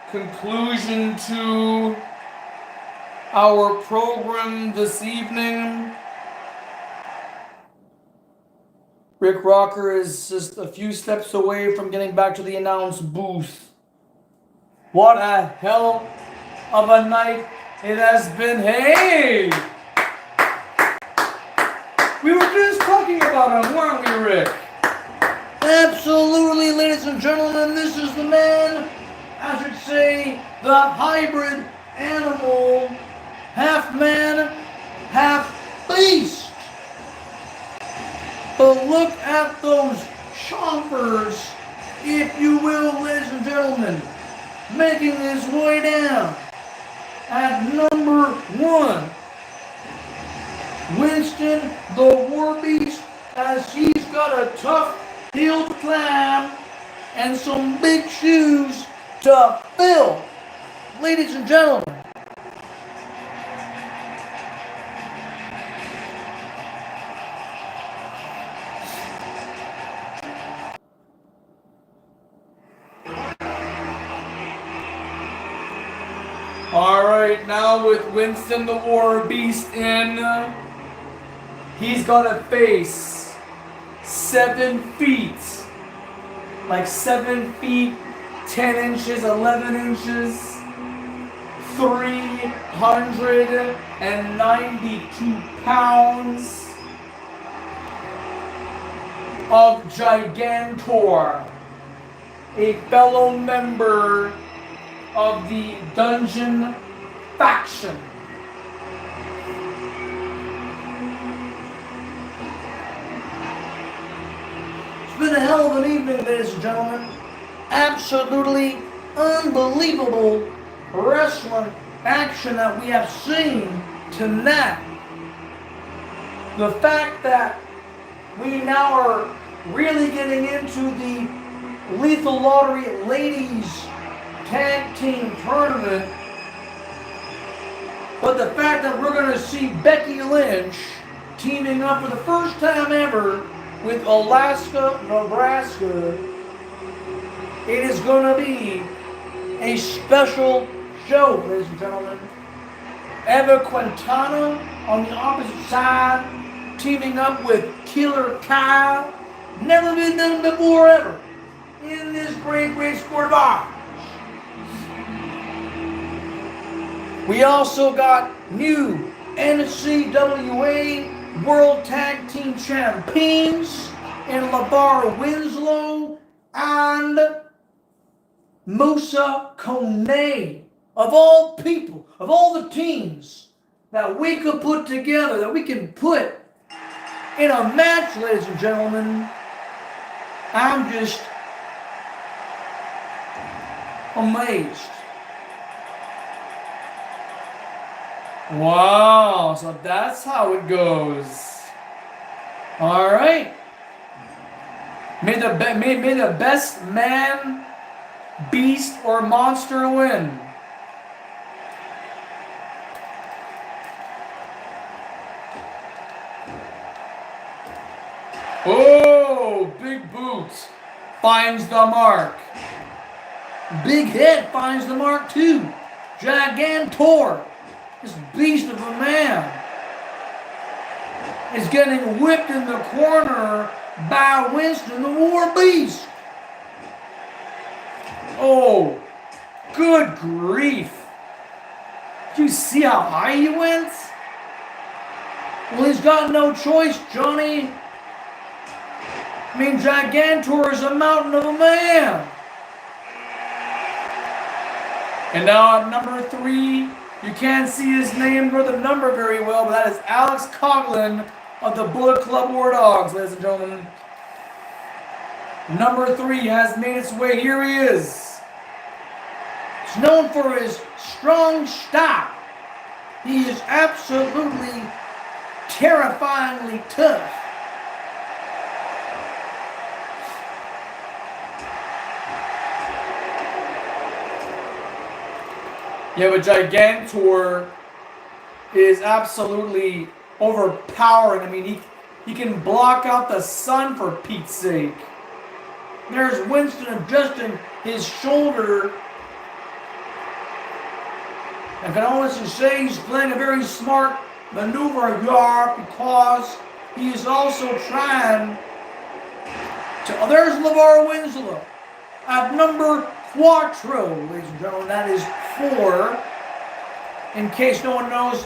conclusion to our program this evening. Rick Rocker is just a few steps away from getting back to the announce booth. What a hell of a night it has been. Hey! We were just talking about him, weren't we, Rick? Absolutely, ladies and gentlemen, this is the man, I should say, the hybrid animal, half man, half beast. But look at those chompers, if you will, ladies and gentlemen, making his way down. At number 1, Winston the War Beast, as he's got a tough hill to climb and some big shoes to fill. Ladies and gentlemen, All right, now with Winston the War Beast in, he's got to face 7 feet, like 7 feet, 10 inches, 11 inches, 392 pounds of Gigantor, a fellow member of the Dungeon faction. it's been a hell of an evening, ladies and gentlemen. Absolutely unbelievable wrestling action that we have seen tonight. The fact that we now are really getting into the Lethal Lottery Ladies Tag Team Tournament, but the fact that we're going to see Becky Lynch teaming up for the first time ever with Alaska, Nebraska, it is going to be a special show, ladies and gentlemen. Eva Quintana on the opposite side, teaming up with Killer Kyle. Never been done before ever in this great, great sport of ours. We also got new NCWA World Tag Team Champions in LeVar Winslow and Musa Kone. Of all people, of all the teams that we could put together, that we can put in a match, ladies and gentlemen, I'm just amazed. Wow, so that's how it goes. All right. May the best man, beast, or monster win. Oh, big boot finds the mark. Big head finds the mark too. Gigantor, this beast of a man, is getting whipped in the corner by Winston the War Beast. Oh, good grief. Did you see how high he went? Well, he's got no choice, Johnny. I mean, Gigantor is a mountain of a man. And now at number 3, you can't see his name nor the number very well, but that is Alex Coughlin of the Bullet Club War Dogs, ladies and gentlemen. Number 3 has made its way. Here he is. He's known for his strong style. He is absolutely terrifyingly tough. Yeah, but Gigantor is absolutely overpowering. I mean, he can block out the sun for Pete's sake. There's Winston adjusting his shoulder. I can honestly say he's playing a very smart maneuver here because he is also trying to... There's LeVar Winslow at number 4, ladies and gentlemen. That is 4. In case no one knows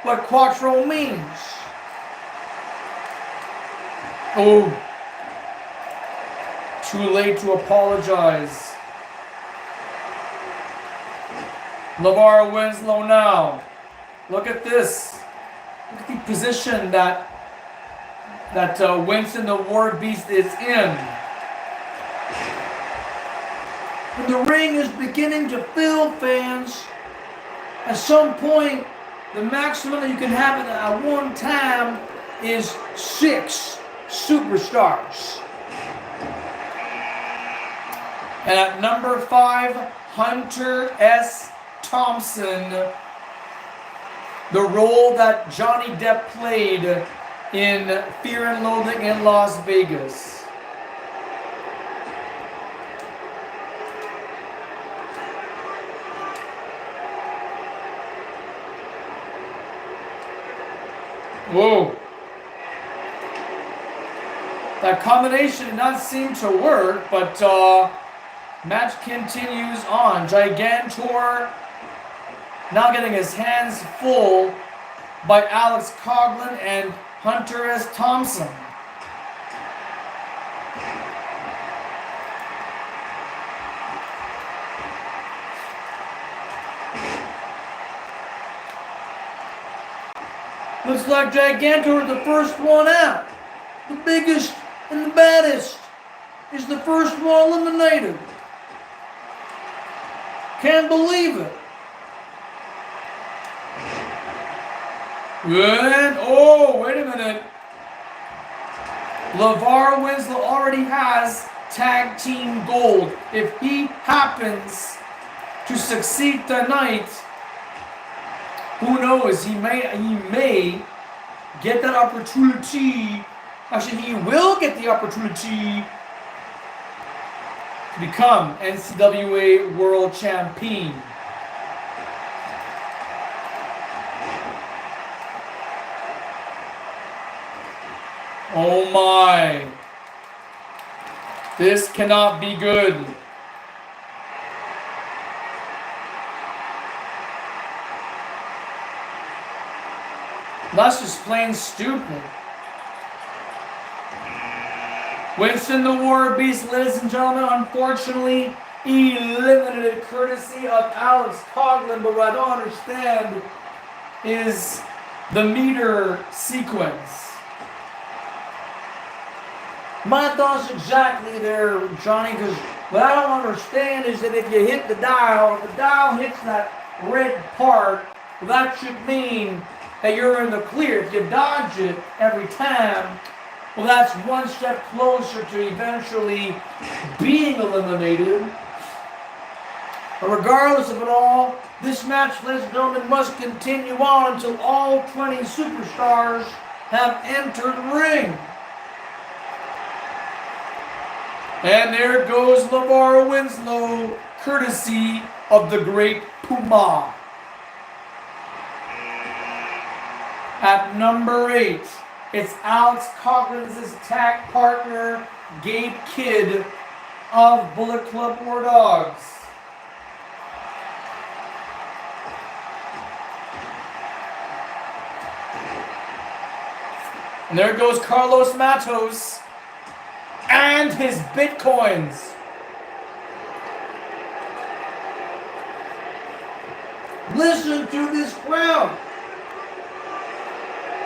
what quattro means. Oh, too late to apologize. LeVar Winslow now. Look at this. Look at the position that Winston the War Beast is in. And the ring is beginning to fill, fans. At some point, the maximum that you can have at one time is 6 superstars. And at number 5, Hunter S. Thompson, the role that Johnny Depp played in Fear and Loathing in Las Vegas. Whoa. That combination did not seem to work, but match continues on. Gigantor now getting his hands full by Alex Coughlin and Hunter S. Thompson. Looks like Gigantor is the first one out. The biggest and the baddest is the first one eliminated. Can't believe it. And, oh, wait a minute. LeVar Winslow already has tag team gold. If he happens to succeed tonight, who knows? He may get that opportunity. Actually, he will get the opportunity to become NCAA World Champion. Oh my. This cannot be good. That's just plain stupid. Winston the War Beast, ladies and gentlemen, unfortunately eliminated courtesy of Alex Coughlin, but what I don't understand is the meter sequence. My thoughts exactly there, Johnny, because what I don't understand is that if you hit the dial hits that red part, well, that should mean that you're in the clear. If you dodge it every time, well, that's one step closer to eventually being eliminated. But regardless of it all, this match, ladies and gentlemen, must continue on until all 20 superstars have entered the ring. And there goes LeVar Winslow, courtesy of the great Puma. At number 8, it's Alex Coughlin's tag partner, Gabe Kidd of Bullet Club War Dogs. And there goes Carlos Matos and his Bitcoins. Listen to this crowd.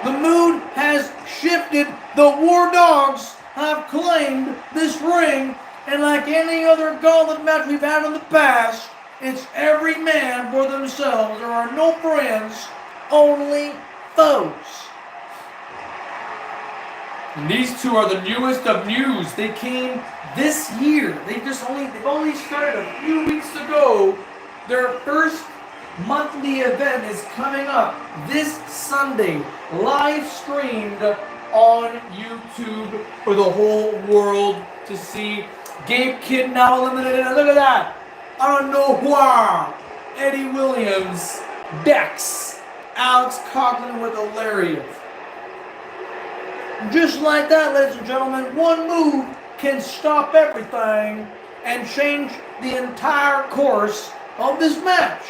The mood has shifted. The War Dogs have claimed this ring, and like any other gauntlet match we've had in the past, it's every man for themselves. There are no friends, only foes. And these two are the newest of news. They came this year. They've only started a few weeks ago. Their first monthly event is coming up this Sunday, live streamed on YouTube for the whole world to see. Gabe Kidd now eliminated. And look at that. I don't know why. Eddie Williams, Bex, Alex Coughlin with a lariat. Just like that, ladies and gentlemen, one move can stop everything and change the entire course of this match.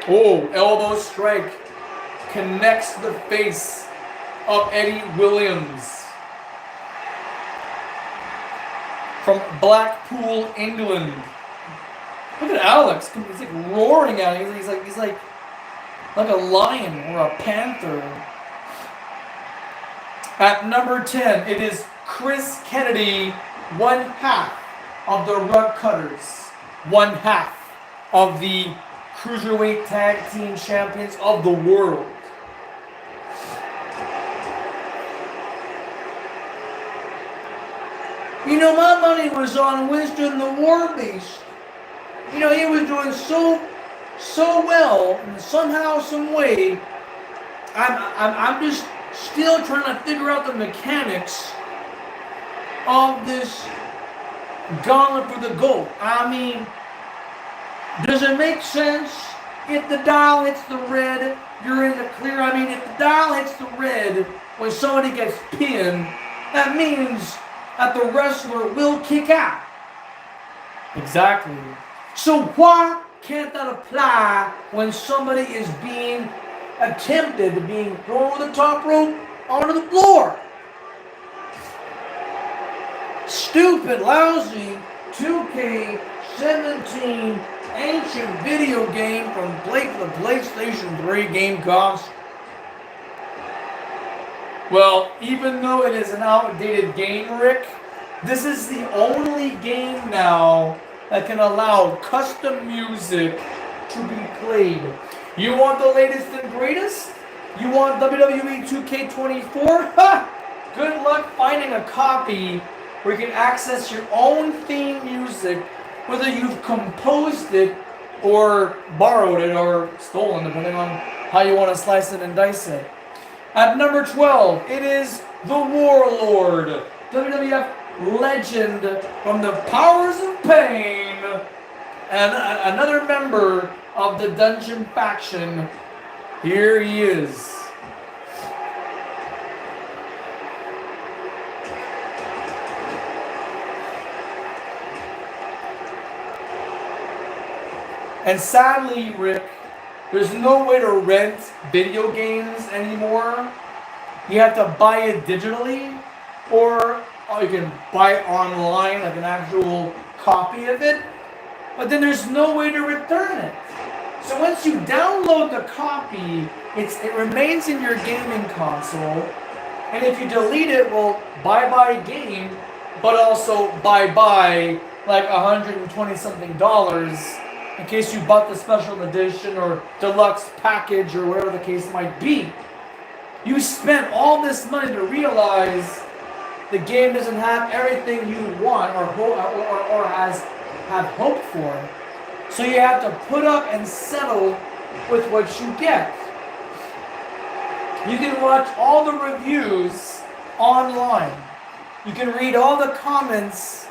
Oh, elbow strike connects the face of Eddie Williams. From Blackpool, England. Look at Alex. He's like roaring at it. He's like a lion or a panther. At number 10, it is Chris Kennedy, one half of the Rug Cutters, one half of the Cruiserweight Tag Team Champions of the world. You know, my money was on Winston the War Beast. You know, he was doing so well, and somehow, some way, I'm just still trying to figure out the mechanics of this gauntlet for the gold. I mean, does it make sense? If the dial hits the red, you're in the clear. I mean, if the dial hits the red when somebody gets pinned, that means that the wrestler will kick out. Exactly. So why can't that apply when somebody is being attempted to being thrown over the top rope onto the floor? Stupid, lousy 2K17 ancient video game from the PlayStation 3 game cost. Well, even though it is an outdated game, Rick, this is the only game now that can allow custom music to be played. You want the latest and greatest? You want WWE 2K24? Ha! Good luck finding a copy where you can access your own theme music, whether you've composed it or borrowed it or stolen, depending on how you want to slice it and dice it. At number 12, it is the Warlord, WWF legend from the Powers of Pain, and another member of the Dungeon faction. Here he is. And sadly, Rick, there's no way to rent video games anymore. You have to buy it digitally, or you can buy it online, like an actual copy of it. But then there's no way to return it. So once you download the copy, it remains in your gaming console. And if you delete it, well, bye-bye game, but also bye-bye like $120-something in case you bought the special edition or deluxe package or whatever the case might be. You spent all this money to realize the game doesn't have everything you want or have hoped for. So you have to put up and settle with what you get. You can watch all the reviews online. You can read all the comments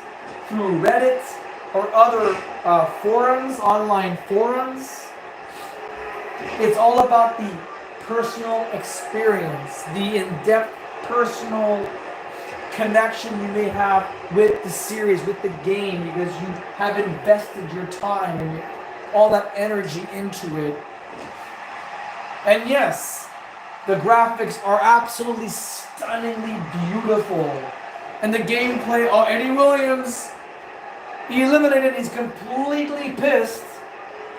through Reddit or other forums, online forums. It's all about the personal experience, the in-depth personal connection you may have with the series, with the game, because you have invested your time and all that energy into it. And yes, the graphics are absolutely stunningly beautiful. And the gameplay, Eddie Williams, he eliminated, he's completely pissed.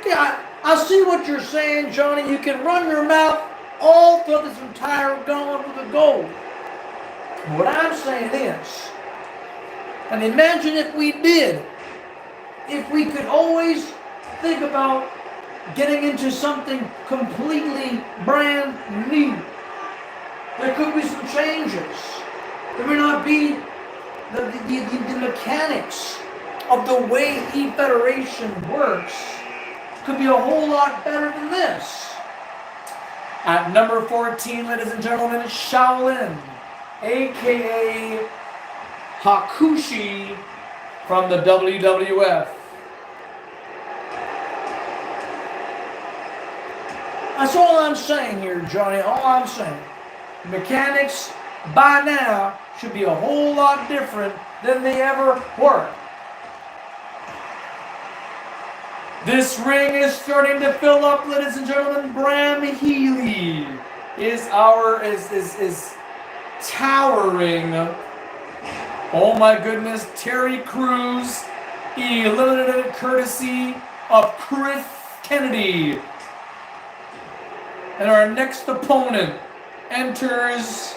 Yeah, I see what you're saying, Johnny. You can run your mouth all through this entire gauntlet for the gold. What I'm saying is, and imagine if we did, if we could always think about getting into something completely brand new. There could be some changes. There may not be the mechanics of the way E-Federation works. Could be a whole lot better than this. At number 14, ladies and gentlemen, Shaolin, a.k.a. Hakushi from the WWF. That's all I'm saying here, Johnny. All I'm saying. Mechanics by now should be a whole lot different than they ever were. This ring is starting to fill up, ladies and gentlemen. Bram Healy is towering. Oh my goodness, Terry Crews eliminated courtesy of Chris Kennedy. And our next opponent enters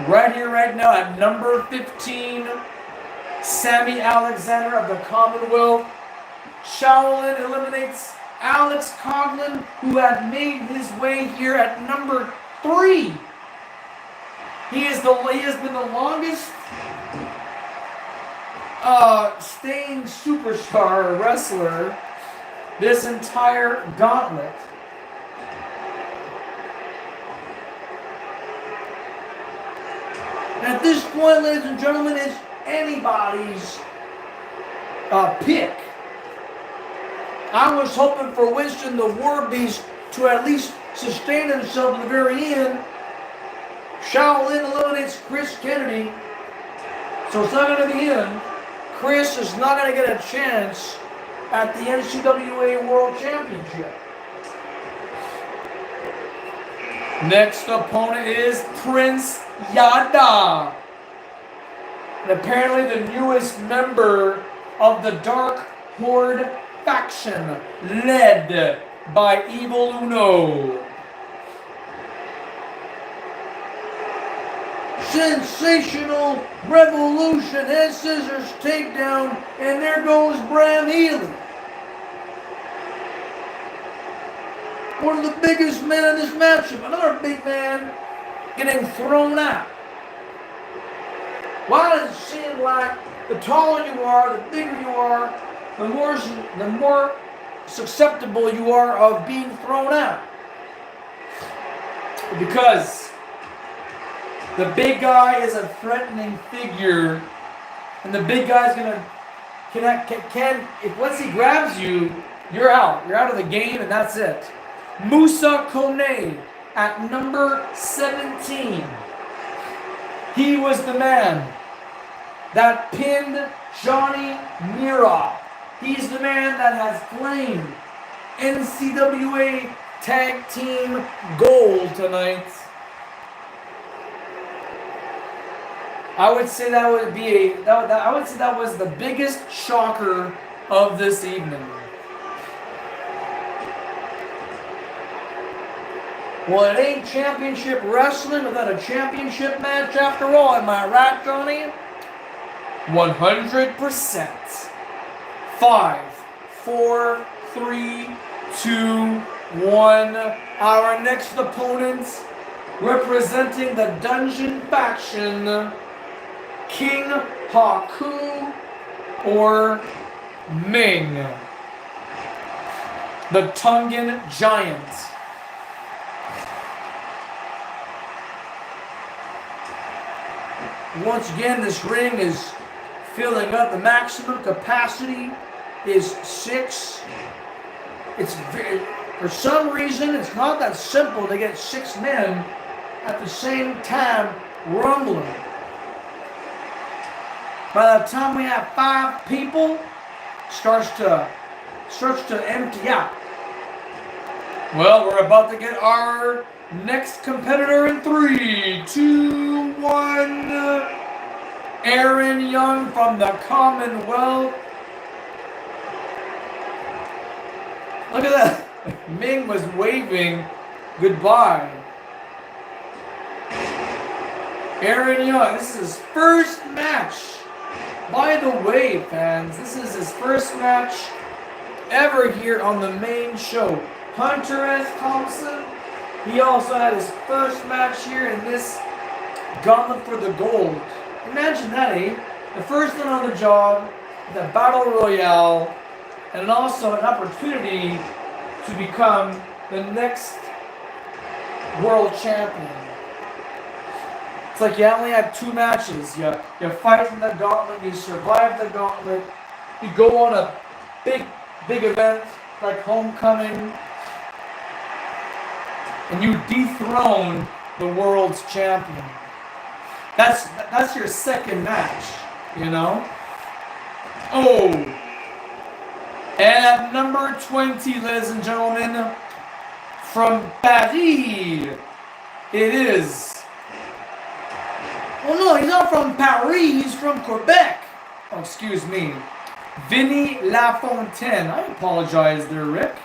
right here, right now at number 15, Sammy Alexander of the Commonwealth. Shaolin eliminates Alex Coughlin, who had made his way here at number 3. He has been the longest staying superstar wrestler this entire gauntlet. At this point, ladies and gentlemen, it's anybody's pick. I was hoping for Winston the War Beast to at least sustain himself at the very end. Shaolin eliminates Chris Kennedy, so it's not going to be him. Chris is not going to get a chance at the NCAA World Championship. Next opponent is Prince Yada. And apparently the newest member of the Dark Horde faction, led by Evil Uno. Sensational revolution, head scissors takedown, and there goes Bram Healy. One of the biggest men in this matchup, another big man getting thrown out. Why does it seem like the taller you are, the bigger you are, the more susceptible you are of being thrown out? Because the big guy is a threatening figure, and the big guy's gonna if once he grabs you, you're out. You're out of the game, and that's it. Musa Kone at number 17. He was the man that pinned Johnny Mira. He's the man that has claimed NCAA Tag Team Gold tonight. I would say that was the biggest shocker of this evening. Well, it ain't championship wrestling without a championship match after all, am I right, Johnny? 100%. 5, 4, 3, 2, 1. Our next opponent, representing the Dungeon faction, King Haku or Ming, the Tongan Giant. Once again, this ring is filling up. The maximum capacity is 6. It's for some reason, it's not that simple to get 6 men at the same time rumbling. By the time we have 5 people, starts to empty out. Well, we're about to get our next competitor in 3, 2, 1. Aaron Young from the Commonwealth. Look at that. Ming was waving goodbye. Aaron Young, this is his first match. By the way, fans, this is his first match ever here on the main show. Hunter S. Thompson, he also had his first match here in this Gauntlet for the Gold. Imagine that, eh? The first one on the job, the Battle Royale, and also an opportunity to become the next world champion. It's like you only had 2 matches. You fight in the gauntlet, you survive the gauntlet, you go on a big event like Homecoming, and you dethrone the world's champion. That's your second match, you know? Oh! And at number 20, ladies and gentlemen, from Paris, it is... Well, no, he's not from Paris, he's from Quebec. Oh, excuse me. Vinny Lafontaine. I apologize there, Rick.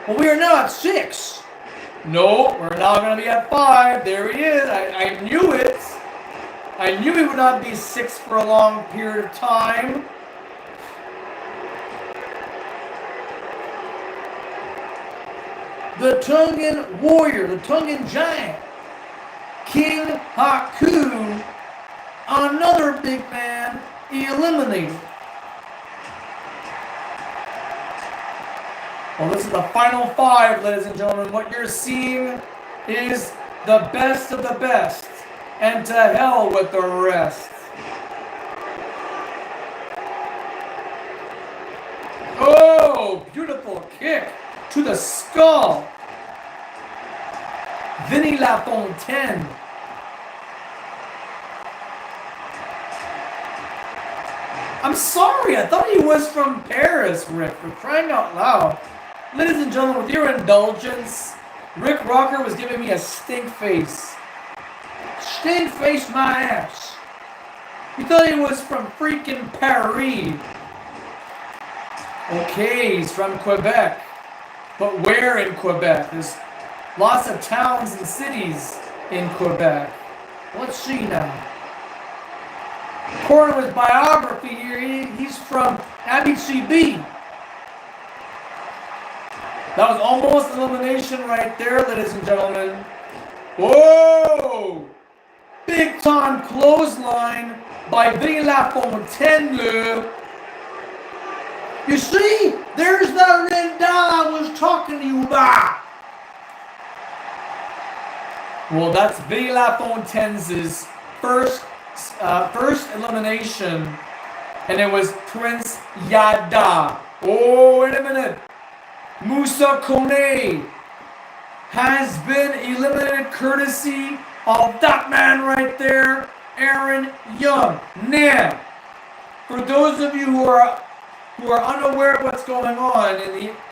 Well, we are now at 6. No, we're now going to be at 5. There he is. I knew it. I knew he would not be 6 for a long period of time. The Tongan warrior, the Tongan giant, King Haku, another big man, eliminated. Well, this is the final 5, ladies and gentlemen. What you're seeing is the best of the best. And to hell with the rest. Oh, beautiful kick to the skull. Vinny Lafontaine. I'm sorry, I thought he was from Paris, Rick, for crying out loud. Ladies and gentlemen, with your indulgence, Rick Rocker was giving me a stink face. Stink face my ass. You thought he was from freaking Paris. Okay, he's from Quebec. But where in Quebec? There's lots of towns and cities in Quebec. Let's see now. According to his biography here, he's from Abitibi. That was almost elimination right there, ladies and gentlemen. Whoa! Big time clothesline by Vinny Lafontaine. You see, there's that red dot I was talking to you about. Well, that's Vinny Lafontaine's first elimination, and it was Prince Yada. Oh, wait a minute. Musa Kone has been eliminated courtesy of that man right there, Aaron Young. Now, for those of you who are unaware of what's going on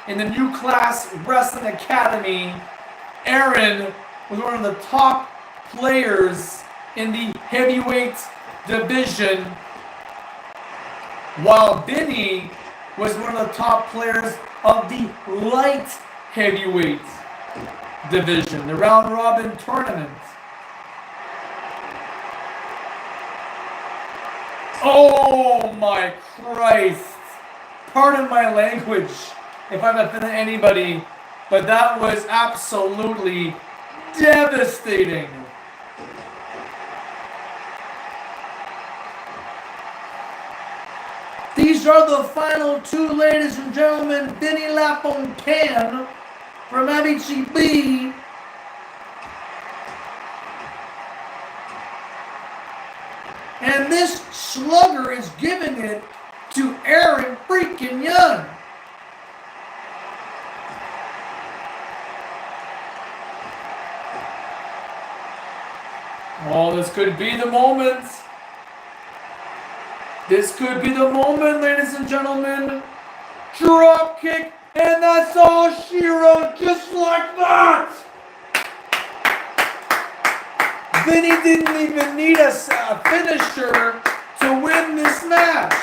in the New Class Wrestling Academy, Aaron was one of the top players in the heavyweight division, while Vinny was one of the top players of the light heavyweight division, the round robin tournament. Oh my Christ. Pardon my language if I'm offending anybody, but that was absolutely devastating. These are the final 2, ladies and gentlemen. Vinny Lafontaine from Abitibi. And this slugger is giving it to Aaron freaking Young. Oh, this could be the moment. This could be the moment, ladies and gentlemen. Drop kick, and that's all she wrote, just like that. Vinny didn't even need a finisher to win this match.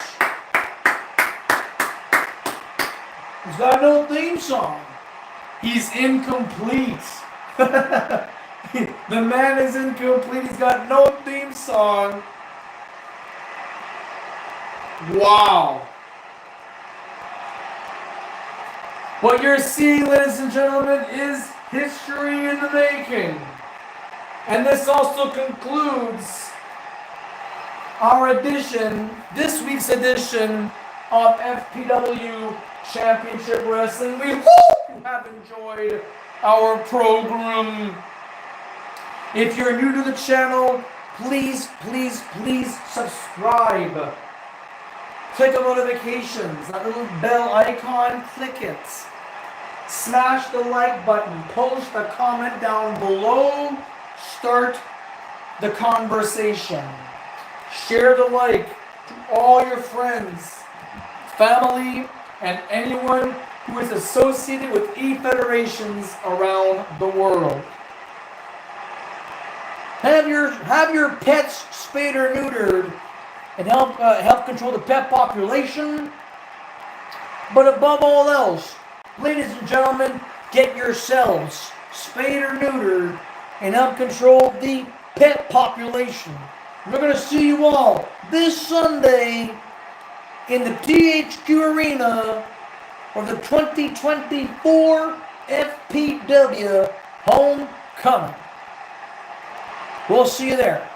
He's got no theme song. He's incomplete. The man is incomplete. He's got no theme song. Wow. What you're seeing, ladies and gentlemen, is history in the making. And this also concludes our edition, this week's edition of FPW Championship Wrestling. We hope you have enjoyed our program. If you're new to the channel, please subscribe. Click on notifications, that little bell icon, click it. Smash the like button, post a comment down below, start the conversation. Share the like to all your friends, family, and anyone who is associated with e-federations around the world. Have your pets spayed or neutered and help control the pet population. But above all else, ladies and gentlemen, get yourselves spayed or neutered and help control the pet population. We're going to see you all this Sunday in the THQ Arena for the 2024 FPW Homecoming. We'll see you there.